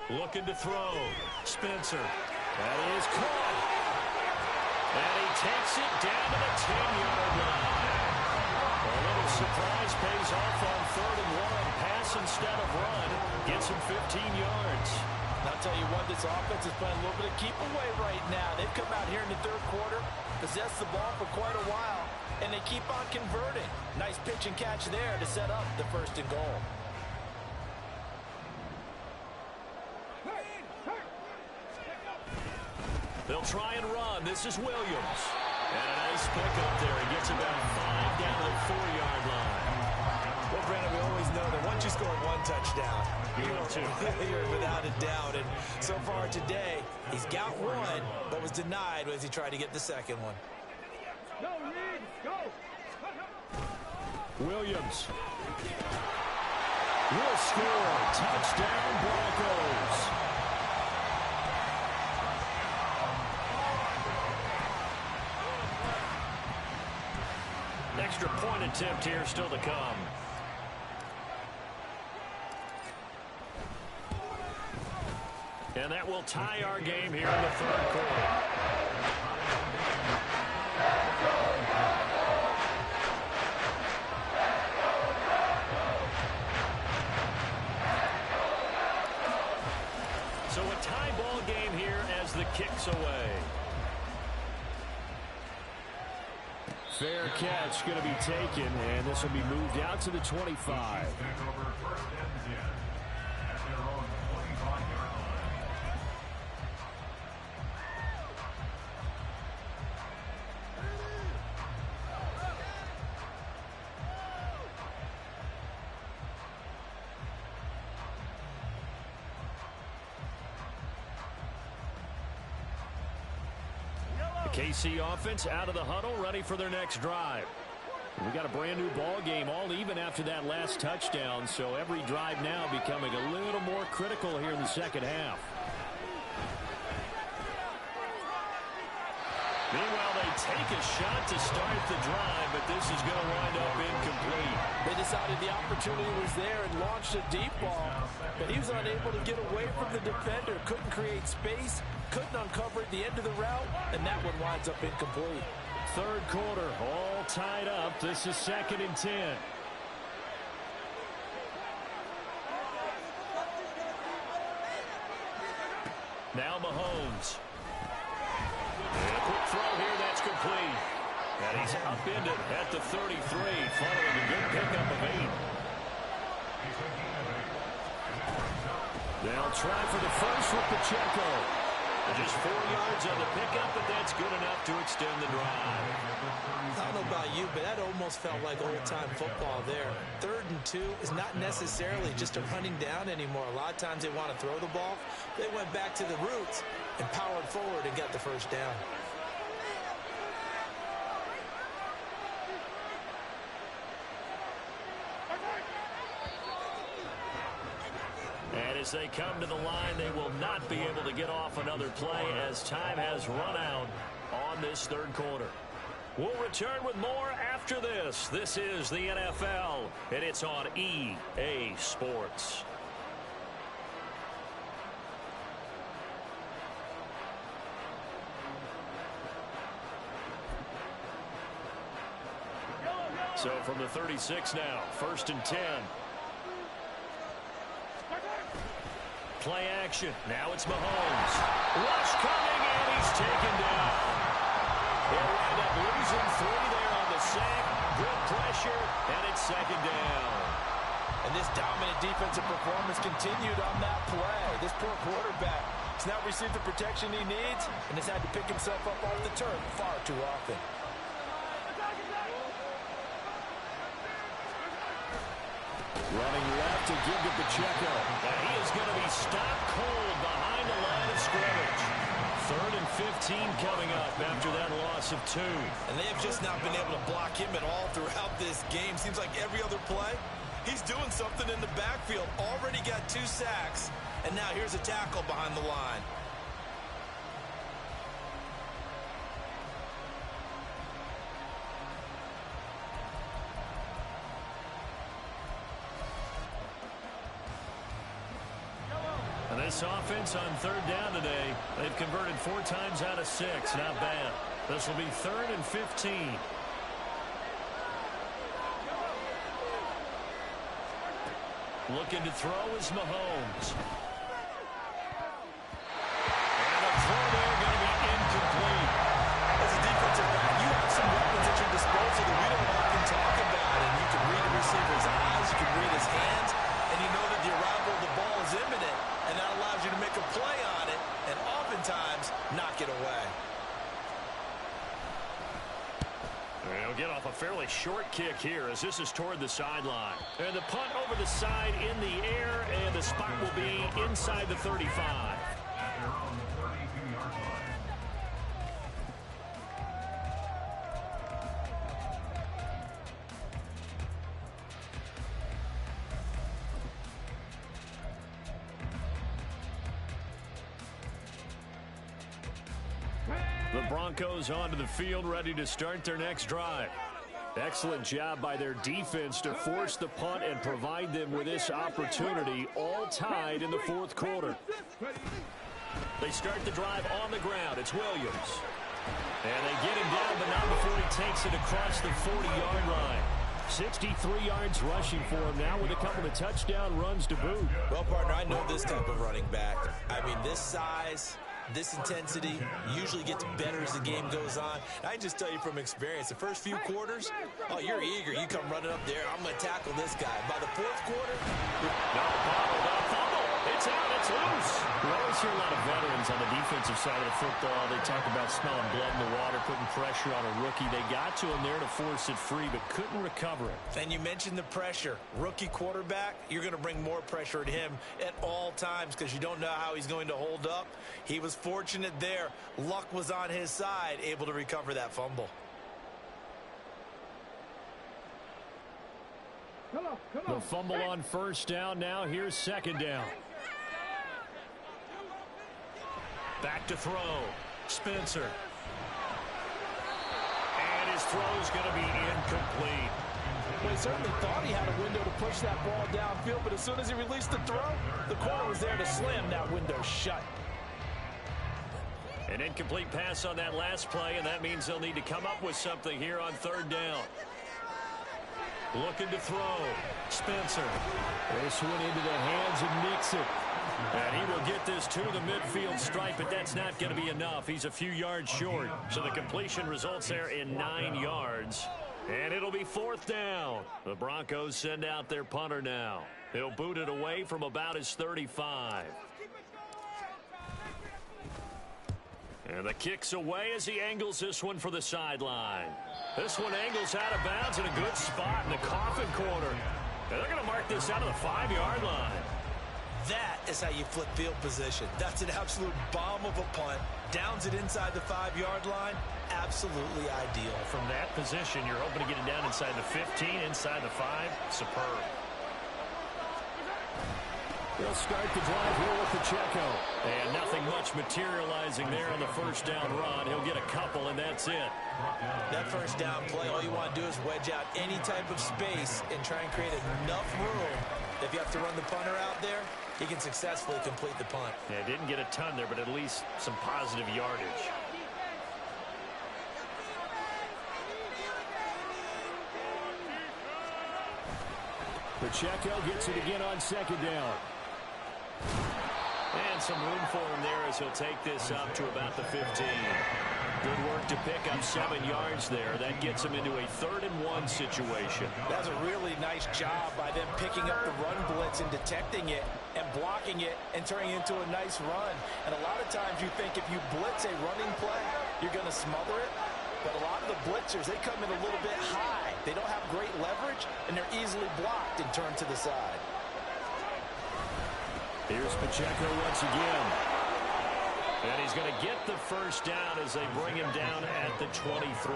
Looking to throw. Spencer. That is caught. And he takes it down to the 10-yard line. A little surprise pays off on 3rd and 1. Pass instead of run. Gets him 15 yards. And I'll tell you what, this offense is playing a little bit of keep away right now. They've come out here in the 3rd quarter, possessed the ball for quite a while, and they keep on converting. Nice pitch and catch there to set up the 1st and goal. They'll try and run. This is Williams. And a nice pick up there. He gets about 5 down to the 4-yard line. Well, Brandon, we always know that once you score 1 touchdown, you're without a doubt. And so far today, he's got 1, but was denied as he tried to get the 2nd one. Williams will score. Touchdown, Broncos. Extra point attempt here still to come. And that will tie our game here in the 3rd quarter. So a tie ball game here as the kick's away. Fair catch going to be taken, and this will be moved out to the 25. KC offense out of the huddle, ready for their next drive. We got a brand new ball game, all even after that last touchdown, so every drive now becoming a little more critical here in the second half. Meanwhile, they take a shot to start the drive, but this is going to wind up incomplete. They decided the opportunity was there and launched a deep ball, but he was unable to get away from the defender, couldn't create space, couldn't uncover at the end of the route, and that one winds up incomplete. Third quarter, all tied up. This is 2nd and 10. Now Mahomes. And a quick throw here, that's complete. And he's upended at the 33, following a good pickup of 8. They'll try for the first with Pacheco. Just 4 yards on the pickup, but that's good enough to extend the drive. I don't know about you, but that almost felt like old-time football there. 3rd and 2 is not necessarily just a running down anymore. A lot of times they want to throw the ball. They went back to the roots and powered forward and got the first down. And as they come to the line, they will not be able to get off another play as time has run out on this third quarter. We'll return with more after this. This is the NFL, and it's on EA Sports. So from the 36 now, 1st and 10. Play action. Now it's Mahomes. Rush coming, and he's taken down. He'll wind up losing 3 there on the sack. Good pressure, and it's 2nd down. And this dominant defensive performance continued on that play. This poor quarterback has now received the protection he needs and has had to pick himself up off the turf far too often. Running left to give to Pacheco. And he is going to be stopped cold behind the line of scrimmage. 3rd and 15 coming up after that loss of 2. And they have just not been able to block him at all throughout this game. Seems like every other play, he's doing something in the backfield. Already got 2 sacks, and now here's a tackle behind the line. This offense on 3rd down today, they've converted 4 times out of 6. Not bad. This will be 3rd and 15. Looking to throw is Mahomes. And a throw there going to be incomplete. As a defensive back, you have some weapons at your disposal that we don't often talk about. And you can read a receiver's eyes, you can read his hands, and you know that the arrival of the ball is imminent. And that allows you to make a play on it and oftentimes knock it away. They'll get off a fairly short kick here as this is toward the sideline. And the punt over the side in the air, and the spot will be inside the 35. The Broncos onto the field, ready to start their next drive. Excellent job by their defense to force the punt and provide them with this opportunity, all tied in the 4th quarter. They start the drive on the ground. It's Williams. And they get him down, but not before he takes it across the 40-yard line. 63 yards rushing for him now with a couple of touchdown runs to boot. Well, partner, I know this type of running back. I mean, this size, this intensity usually gets better as the game goes on. I can just tell you from experience, the first few quarters, oh, you're eager. You come running up there, I'm going to tackle this guy. By the 4th quarter, Now bottled up, fumble. It's out, it's loose. We always hear a lot of veterans on the defensive side of the football. They talk about smelling blood in the water, putting pressure on a rookie. They got to him there to force it free, but couldn't recover it. And you mentioned the pressure. Rookie quarterback, you're going to bring more pressure at him at all times because you don't know how he's going to hold up. He was fortunate there. Luck was on his side, able to recover that fumble. The fumble on first down. Now here's second down. Back to throw. Spencer. And his throw's going to be incomplete. Well, he certainly thought he had a window to push that ball downfield, but as soon as he released the throw, the corner was there to slam that window shut. An incomplete pass on that last play, and that means they'll need to come up with something here on third down. Looking to throw. Spencer. This one into the hands of Nixon. And he will get this to the midfield stripe, but that's not going to be enough. He's a few yards short. So the completion results there in 9 yards. And it'll be fourth down. The Broncos send out their punter now. He'll boot it away from about his 35. And the kick's away as he angles this one for the sideline. This one angles out of bounds in a good spot in the coffin corner. And they're going to mark this out of the 5-yard line. That is how you flip field position. That's an absolute bomb of a punt. Downs it inside the 5-yard line. Absolutely ideal. From that position, you're hoping to get it down inside the 15, inside the 5. Superb. They'll start the drive here with Pacheco. And nothing much materializing there on the first down run. He'll get a couple, and that's it. That first down play, all you want to do is wedge out any type of space and try and create enough room. If you have to run the punter out there, he can successfully complete the punt. Yeah, didn't get a ton there, but at least some positive yardage. Pacheco gets it again on second down. And some room for him there as he'll take this up to about the 15. Good work to pick up 7 yards there. That gets him into a 3rd-and-1 situation. That's a really nice job by them picking up the run blitz and detecting it and blocking it and turning it into a nice run. And a lot of times you think if you blitz a running play, you're going to smother it. But a lot of the blitzers, they come in a little bit high. They don't have great leverage, and they're easily blocked and turned to the side. Here's Pacheco once again. And he's going to get the first down as they bring him down at the 23.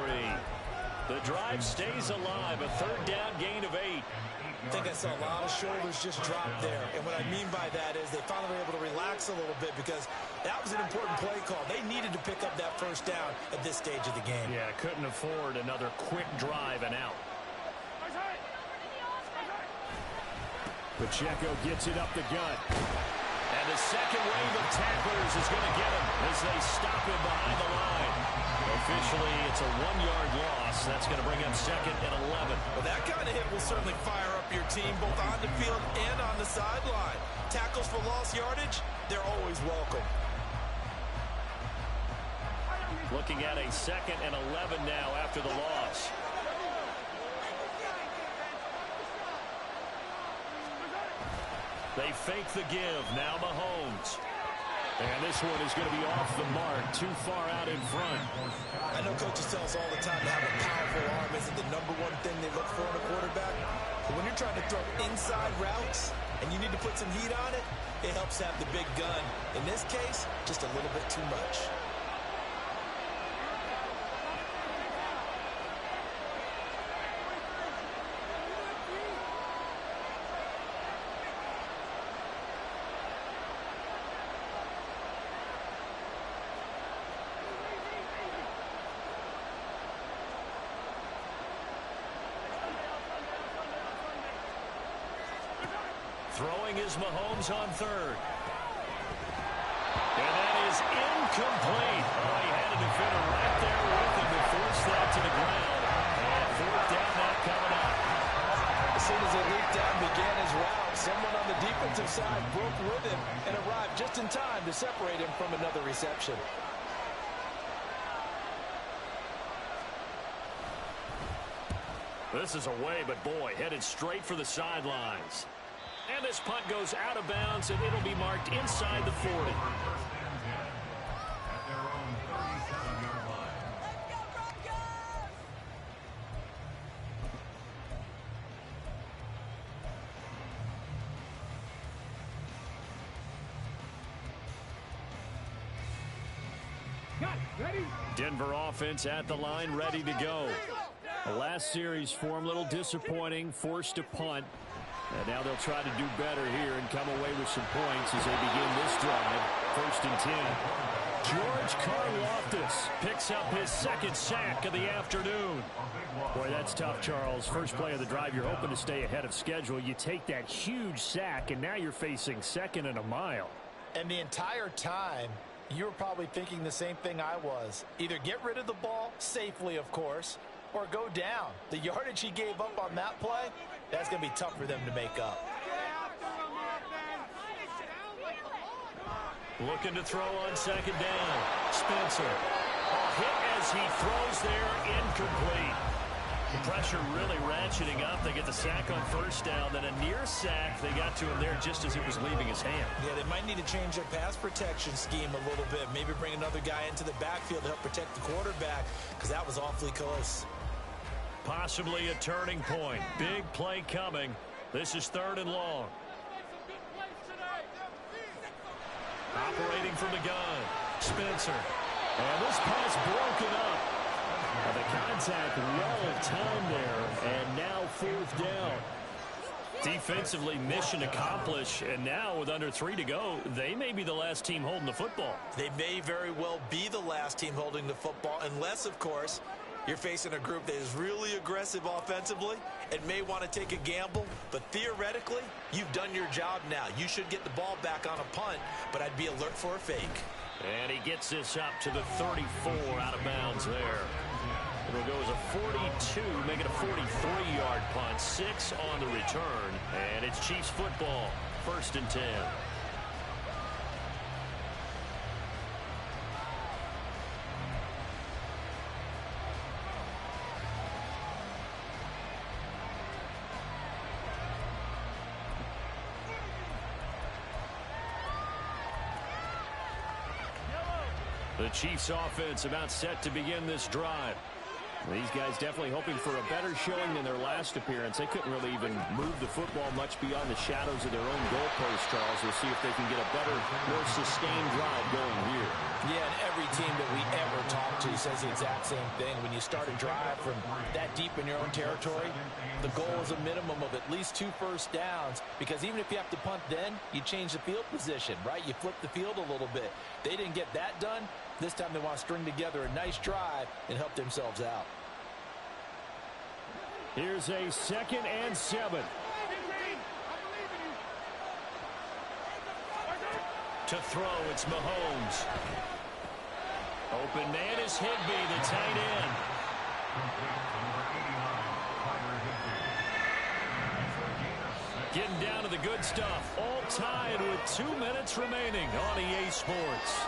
The drive stays alive. A 3rd down gain of 8. I think I saw a lot of shoulders just drop there. And what I mean by that is they finally were able to relax a little bit because that was an important play call. They needed to pick up that first down at this stage of the game. Yeah, couldn't afford another quick drive and out. Pacheco gets it up the gut. And the second wave of tacklers is going to get him as they stop him behind the line. Officially, it's a 1-yard loss. That's going to bring up 2nd and 11. Well, that kind of hit will certainly fire up your team both on the field and on the sideline. Tackles for lost yardage, they're always welcome. Looking at a 2nd and 11 now after the loss. They fake the give. Now Mahomes. And this one is going to be off the mark. Too far out in front. I know coaches tell us all the time to have a powerful arm isn't the #1 thing they look for in a quarterback. But when you're trying to throw inside routes and you need to put some heat on it, it helps have the big gun. In this case, just a little bit too much. Throwing is Mahomes on 3rd. And that is incomplete. Oh, he had a defender right there with him to force that to the ground. And 4th down now coming up. As soon as the lead down began his route, someone on the defensive side broke with him and arrived just in time to separate him from another reception. This is away, but boy, headed straight for the sidelines. And this punt goes out of bounds, and it'll be marked inside the 40. Denver offense at the line, ready to go. The last series for them, a little disappointing, forced to punt. And now they'll try to do better here and come away with some points as they begin this drive. 1st and 10. George Karlaftis picks up his 2nd sack of the afternoon. Boy, that's tough, Charles. First play of the drive, you're hoping to stay ahead of schedule. You take that huge sack, and now you're facing 2nd and a mile. And the entire time, you were probably thinking the same thing I was. Either get rid of the ball, safely of course, or go down. The yardage he gave up on that play, that's going to be tough for them to make up. Looking to throw on 2nd down. Spencer. A hit as he throws there, incomplete. The pressure really ratcheting up. They get the sack on 1st down, then a near sack. They got to him there just as it was leaving his hand. Yeah, they might need to change their pass protection scheme a little bit. Maybe bring another guy into the backfield to help protect the quarterback, because that was awfully close. Possibly a turning point. Big play coming. This is 3rd and long. Operating from the gun. Spencer. And this pass broken up. The contact well timed there, and now 4th down. Defensively, mission accomplished, and now with under 3 to go, they may be the last team holding the football. They may very well be the last team holding the football, unless, of course, you're facing a group that is really aggressive offensively and may want to take a gamble. But theoretically, you've done your job now. You should get the ball back on a punt, but I'd be alert for a fake. And he gets this up to the 34 out of bounds there. It'll go as a 42, make it a 43-yard punt, 6 on the return, and it's Chiefs football, 1st and 10. The Chiefs offense about set to begin this drive. These guys definitely hoping for a better showing than their last appearance. They couldn't really even move the football much beyond the shadows of their own goalpost, Charles. We'll see if they can get a better, more sustained drive going here. Yeah, and every team that we ever talk to says the exact same thing. When you start a drive from that deep in your own territory, the goal is a minimum of at least 2 first downs, because even if you have to punt then, you change the field position, right? You flip the field a little bit. They didn't get that done. This time they want to string together a nice drive and help themselves out. Here's a 2nd and 7. To throw, it's Mahomes. Open man is Higbee, the tight end. Getting down to the good stuff. All tied with 2 minutes remaining on EA Sports.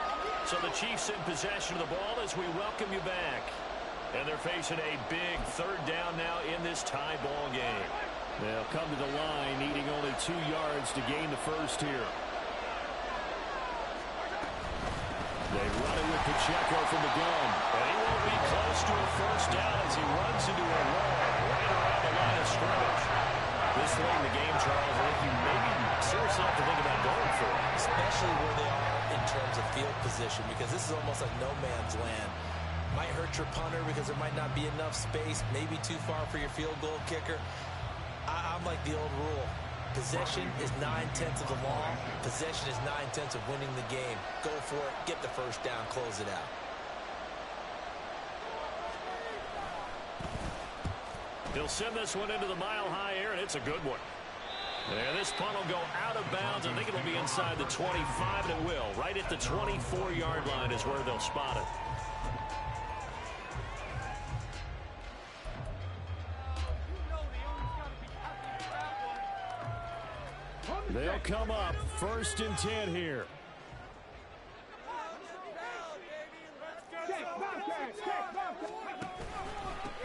So the Chiefs in possession of the ball as we welcome you back. And they're facing a big 3rd down now in this tie ball game. They'll come to the line, needing only 2 yards to gain the first here. They run it with Pacheco from the gun. And he won't be close to a first down as he runs into a wall right around the line of scrimmage. This late in the game, Charles, I think you maybe seriously have to think about going for it. Especially where they are in terms of field position, because this is almost like no man's land. Might hurt your punter because there might not be enough space, maybe too far for your field goal kicker. I'm like the old rule. Possession is 9/10 of the law. Possession is 9/10 of winning the game. Go for it, get the first down, close it out. He'll send this one into the mile-high air, and it's a good one. And this punt will go out of bounds. I think it'll be inside the 25, and it will. Right at the 24-yard line is where they'll spot it. They'll come up 1st and 10 here.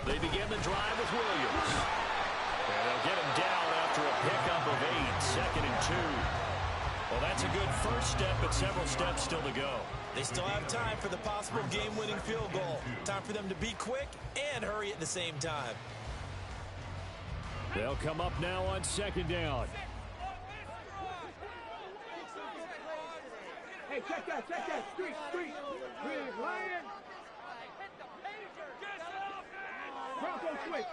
They begin the drive with Williams. And they'll get him down after a pickup of 8. 2nd and That's a good first step, but several steps still to go. They still have time for the possible game-winning field goal. Time for them to be quick and hurry at the same time. They'll come up now on second down. Hey, check that. Street. Lion. Bronco switch.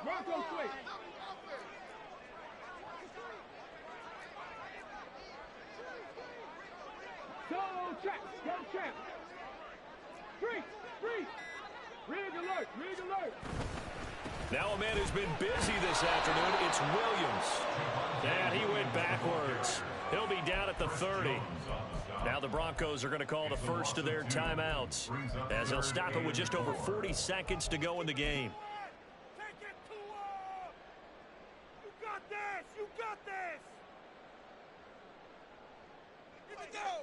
Solo trap. Street. Rig alert. Now a man who's been busy this afternoon, it's Williams. And he went backwards. He'll be down at the 30. Now the Broncos are going to call the first of their timeouts, as they'll stop it with just over 40 seconds to go in the game. Take it to You got this. Here we go.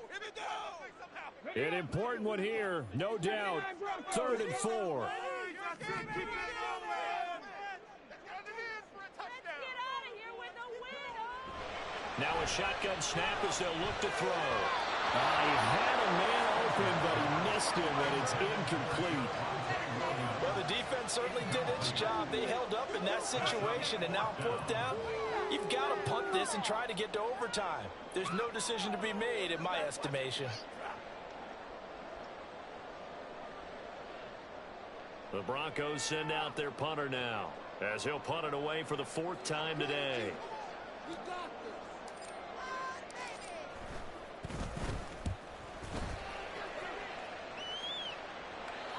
An important one here, no doubt. 3rd and 4. Now a shotgun snap as they'll look to throw. He had a man open, but he missed him, and it's incomplete. Well, the defense certainly did its job. They held up in that situation, and now 4th down, you've got to punt this and try to get to overtime. There's no decision to be made, in my estimation. The Broncos send out their punter now, as he'll punt it away for the 4th time today.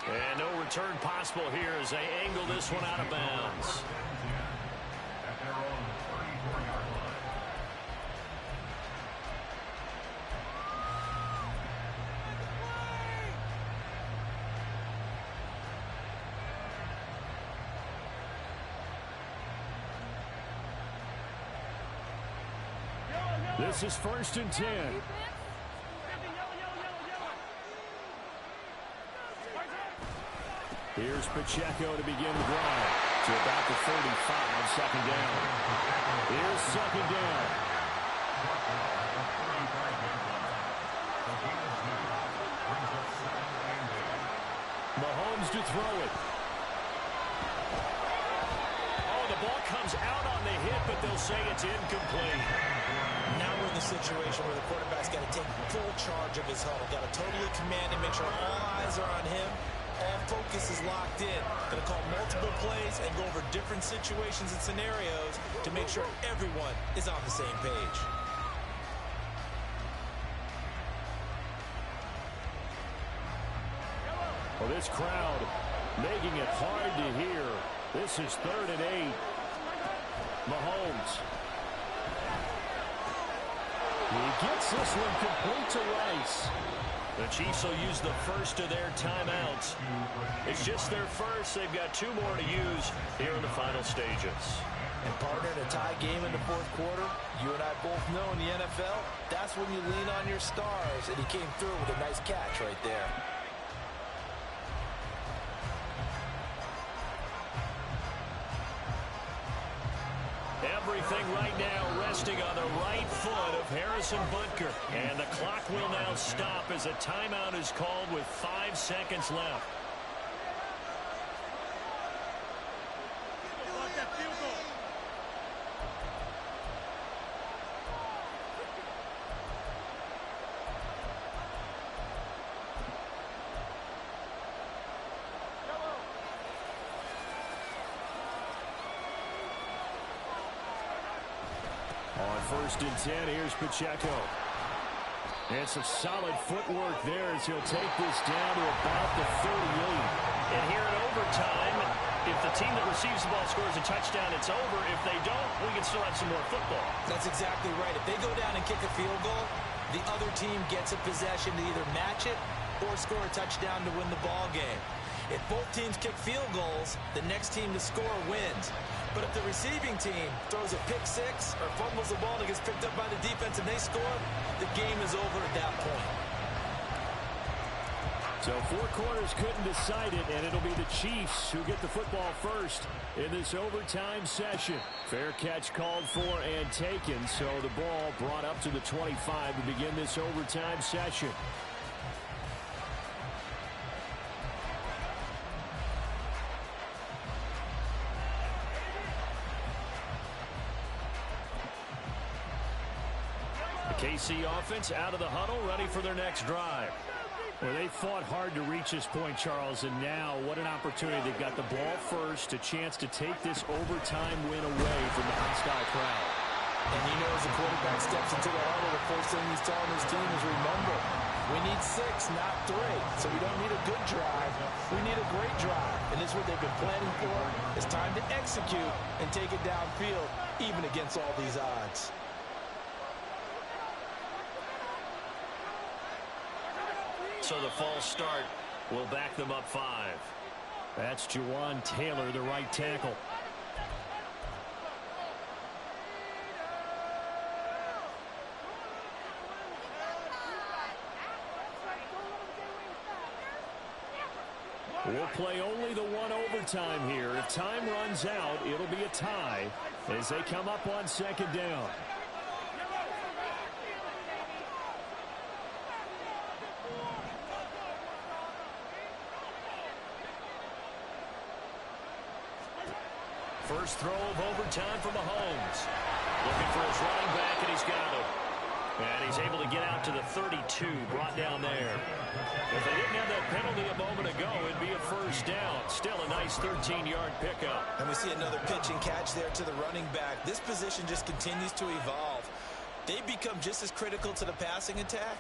And no return possible here as they angle this one out of bounds. This is 1st and 10. Here's Pacheco to begin the drive to about the 35, 2nd down. Here's 2nd down. Mahomes to throw it. Oh, the ball comes out on the hit, but they'll say it's incomplete. Now we're in the situation where the quarterback's got to take full charge of his huddle. Got to totally command and make sure all eyes are on him. All focus is locked in. Going to call multiple plays and go over different situations and scenarios to make sure everyone is on the same page. Well, this crowd making it hard to hear. This is 3rd and 8. Mahomes. He gets this one complete to Rice. The Chiefs will use the first of their timeouts. It's just their first. They've got 2 more to use here in the final stages. And partner, in a tie game in the 4th quarter, you and I both know in the NFL, that's when you lean on your stars. And he came through with a nice catch right there. Everything right now resting on the right foot of Harrison Butker. And the clock will now stop as a timeout is called with 5 seconds left. On 1st and 10, here's Pacheco. And some solid footwork there as he'll take this down to about the 38. And here in overtime, if the team that receives the ball scores a touchdown, it's over. If they don't, we can still have some more football. That's exactly right. If they go down and kick a field goal, the other team gets a possession to either match it or score a touchdown to win the ball game. If both teams kick field goals, the next team to score wins. But if the receiving team throws a pick six or fumbles the ball and it gets picked up by the defense and they score, the game is over at that point. So 4 quarters couldn't decide it, and it'll be the Chiefs who get the football first in this overtime session. Fair catch called for and taken, so the ball brought up to the 25 to begin this overtime session. The KC offense out of the huddle, ready for their next drive. Well, they fought hard to reach this point, Charles, and now what an opportunity. They've got the ball first, a chance to take this overtime win away from the hostile crowd. And you know, as the quarterback steps into the huddle, the first thing he's telling his team is, remember, we need 6, not 3. So we don't need a good drive. We need a great drive. And this is what they've been planning for. It's time to execute and take it downfield, even against all these odds. So the false start will back them up 5. That's Jawan Taylor, the right tackle. We'll play only the 1 overtime here. If time runs out, it'll be a tie as they come up on 2nd down. First throw of overtime for Mahomes. Looking for his running back, and he's got him. And he's able to get out to the 32, brought down there. If they didn't have that penalty a moment ago, it'd be a first down. Still a nice 13-yard pickup. And we see another pitch and catch there to the running back. This position just continues to evolve. They become just as critical to the passing attack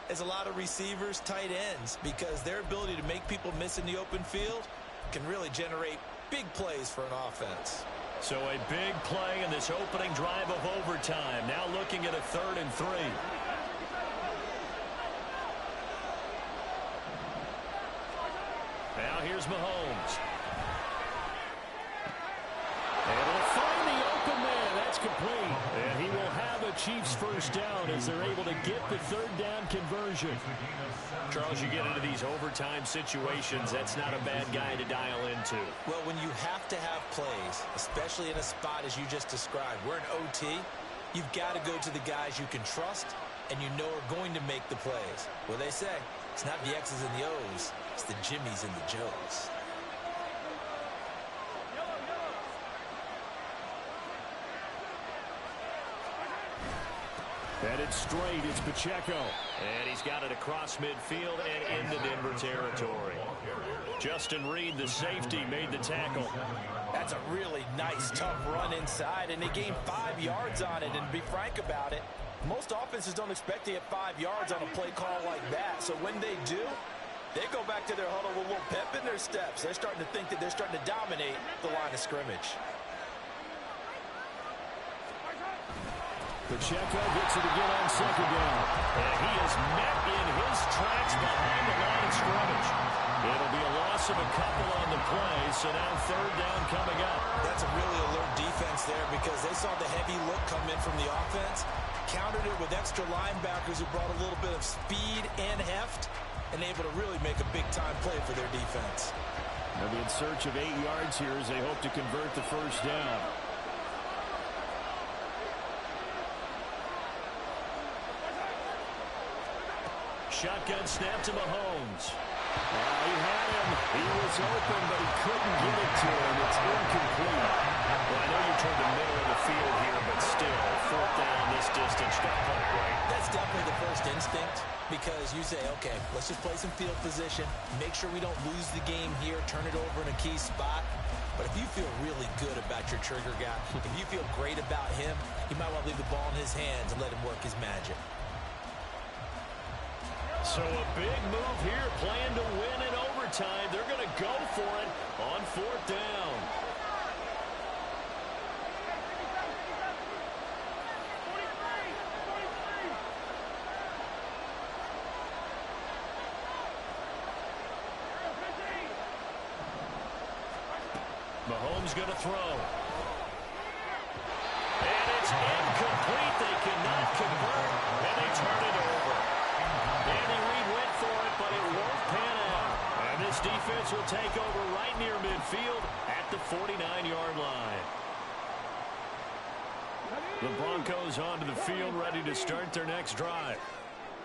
as a lot of receivers, tight ends, because their ability to make people miss in the open field can really generate big plays for an offense. So a big play in this opening drive of overtime. Now looking at a 3rd and 3. Now here's Mahomes. Able to find the open man. That's complete. And he will have a Chiefs first down as they're able to get the 3rd down conversion. Charles, you get into these overtime situations, that's not a bad guy to dial into. Well, when you have to have plays, especially in a spot as you just described, we're in OT, you've got to go to the guys you can trust and you know are going to make the plays. Well, they say, it's not the X's and the O's, it's the Jimmies and the Joes. Headed straight, it's Pacheco. And he's got it across midfield and into Denver territory. Justin Reed, the safety, made the tackle. That's a really nice, tough run inside, and they gained 5 yards on it. And to be frank about it, most offenses don't expect to get 5 yards on a play call like that. So when they do, they go back to their huddle with a little pep in their steps. They're starting to think that they're starting to dominate the line of scrimmage. Pacheco gets it again on 2nd down. And he is met in his tracks behind the line of scrimmage. It'll be a loss of a couple on the play, so now 3rd down coming up. That's a really alert defense there because they saw the heavy look come in from the offense, countered it with extra linebackers who brought a little bit of speed and heft, and able to really make a big-time play for their defense. They'll be in search of 8 yards here as they hope to convert the first down. Shotgun snap to Mahomes. He had him. He was open, but he couldn't get it to him. It's incomplete. Well, I know you turned the middle of the field here, but still, 4th down this distance. Got to put it right. That's definitely the first instinct because you say, okay, let's just play some field position, make sure we don't lose the game here, turn it over in a key spot. But if you feel really good about your trigger guy, if you feel great about him, you might want to leave the ball in his hands and let him work his magic. So a big move here, playing to win in overtime. They're going to go for it on 4th down. Mahomes going to throw. And it's incomplete. They cannot convert, and they turn it over. Andy Reid went for it, but it won't pan will take over right near midfield at the 49-yard line. The Broncos onto the field, ready to start their next drive.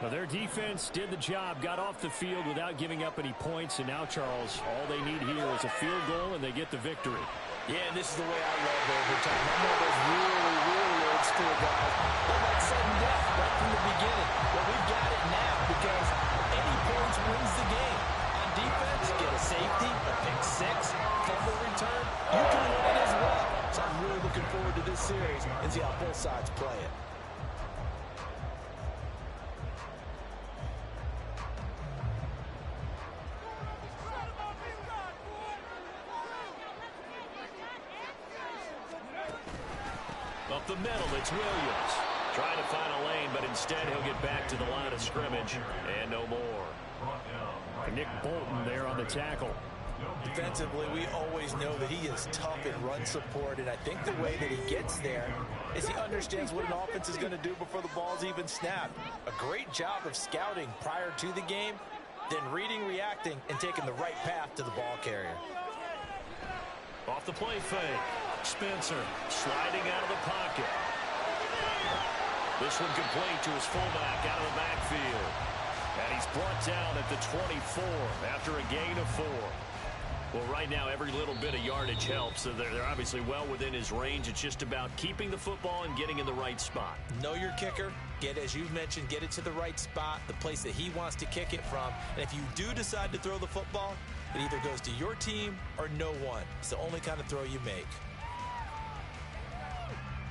Now, their defense did the job, got off the field without giving up any points, and now, Charles, all they need here is a field goal, and they get the victory. Yeah, and this is the way I love overtime. I'm one of those really, really old school guys. But like sudden death right from the beginning. Well, we've got it now because any points wins the game. On defense, get a safety, a pick six, fumble return. You can win it as well. So I'm really looking forward to this series and see how both sides play it. Up the middle, it's Williams. Trying to find a lane, but instead he'll get back to the line of scrimmage and no more. Nick Bolton there on the tackle. Defensively, we always know that he is tough in run support, and I think the way that he gets there is he understands what an offense is going to do before the ball's even snapped. A great job of scouting prior to the game, then reading, reacting, and taking the right path to the ball carrier. Off the play fake. Spencer sliding out of the pocket. This one complete to his fullback out of the backfield. And he's brought down at the 24 after a gain of 4. Well, right now, every little bit of yardage helps. So they're obviously well within his range. It's just about keeping the football and getting in the right spot. Know your kicker. As you've mentioned, get it to the right spot, the place that he wants to kick it from. And if you do decide to throw the football, it either goes to your team or no one. It's the only kind of throw you make.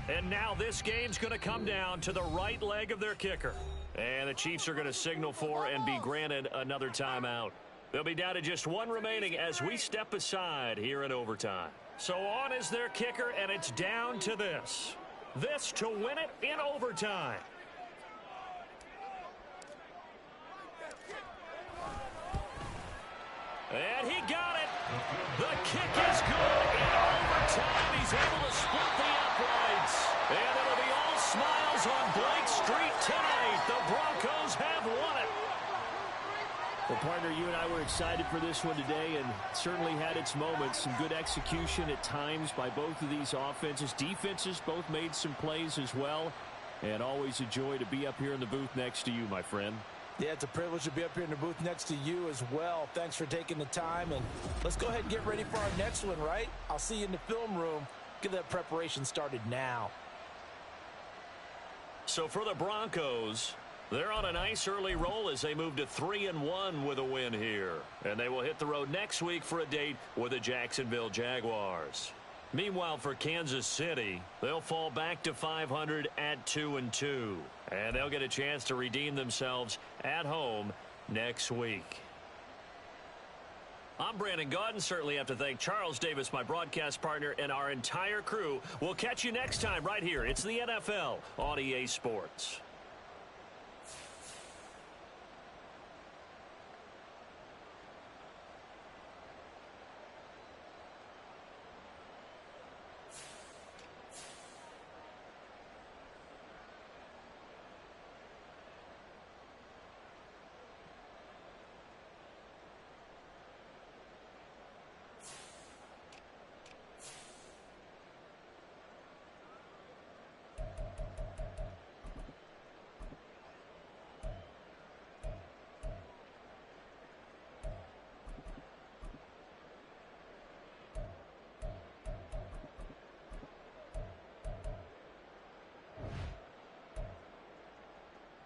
And now this game's going to come down to the right leg of their kicker. And the Chiefs are going to signal for and be granted another timeout. They'll be down to just one remaining as we step aside here in overtime. So on is their kicker, and it's down to this. This to win it in overtime. And he got it. The kick is good. In overtime, he's able to split the uprights. And it'll be all smiles on Blake Street tonight. The Broncos have won it. Well, partner, you and I were excited for this one today, and certainly had its moments. Some good execution at times by both of these offenses. Defenses both made some plays as well. And always a joy to be up here in the booth next to you, my friend. Yeah, it's a privilege to be up here in the booth next to you as well. Thanks for taking the time, and let's go ahead and get ready for our next one, right? I'll see you in the film room. Get that preparation started now. So for the Broncos, they're on a nice early roll as they move to 3-1 with a win here. And they will hit the road next week for a date with the Jacksonville Jaguars. Meanwhile, for Kansas City, they'll fall back to 500 at 2-2. And they'll get a chance to redeem themselves at home next week. I'm Brandon Gaudin. Certainly have to thank Charles Davis, my broadcast partner, and our entire crew. We'll catch you next time right here. It's the NFL on EA Sports.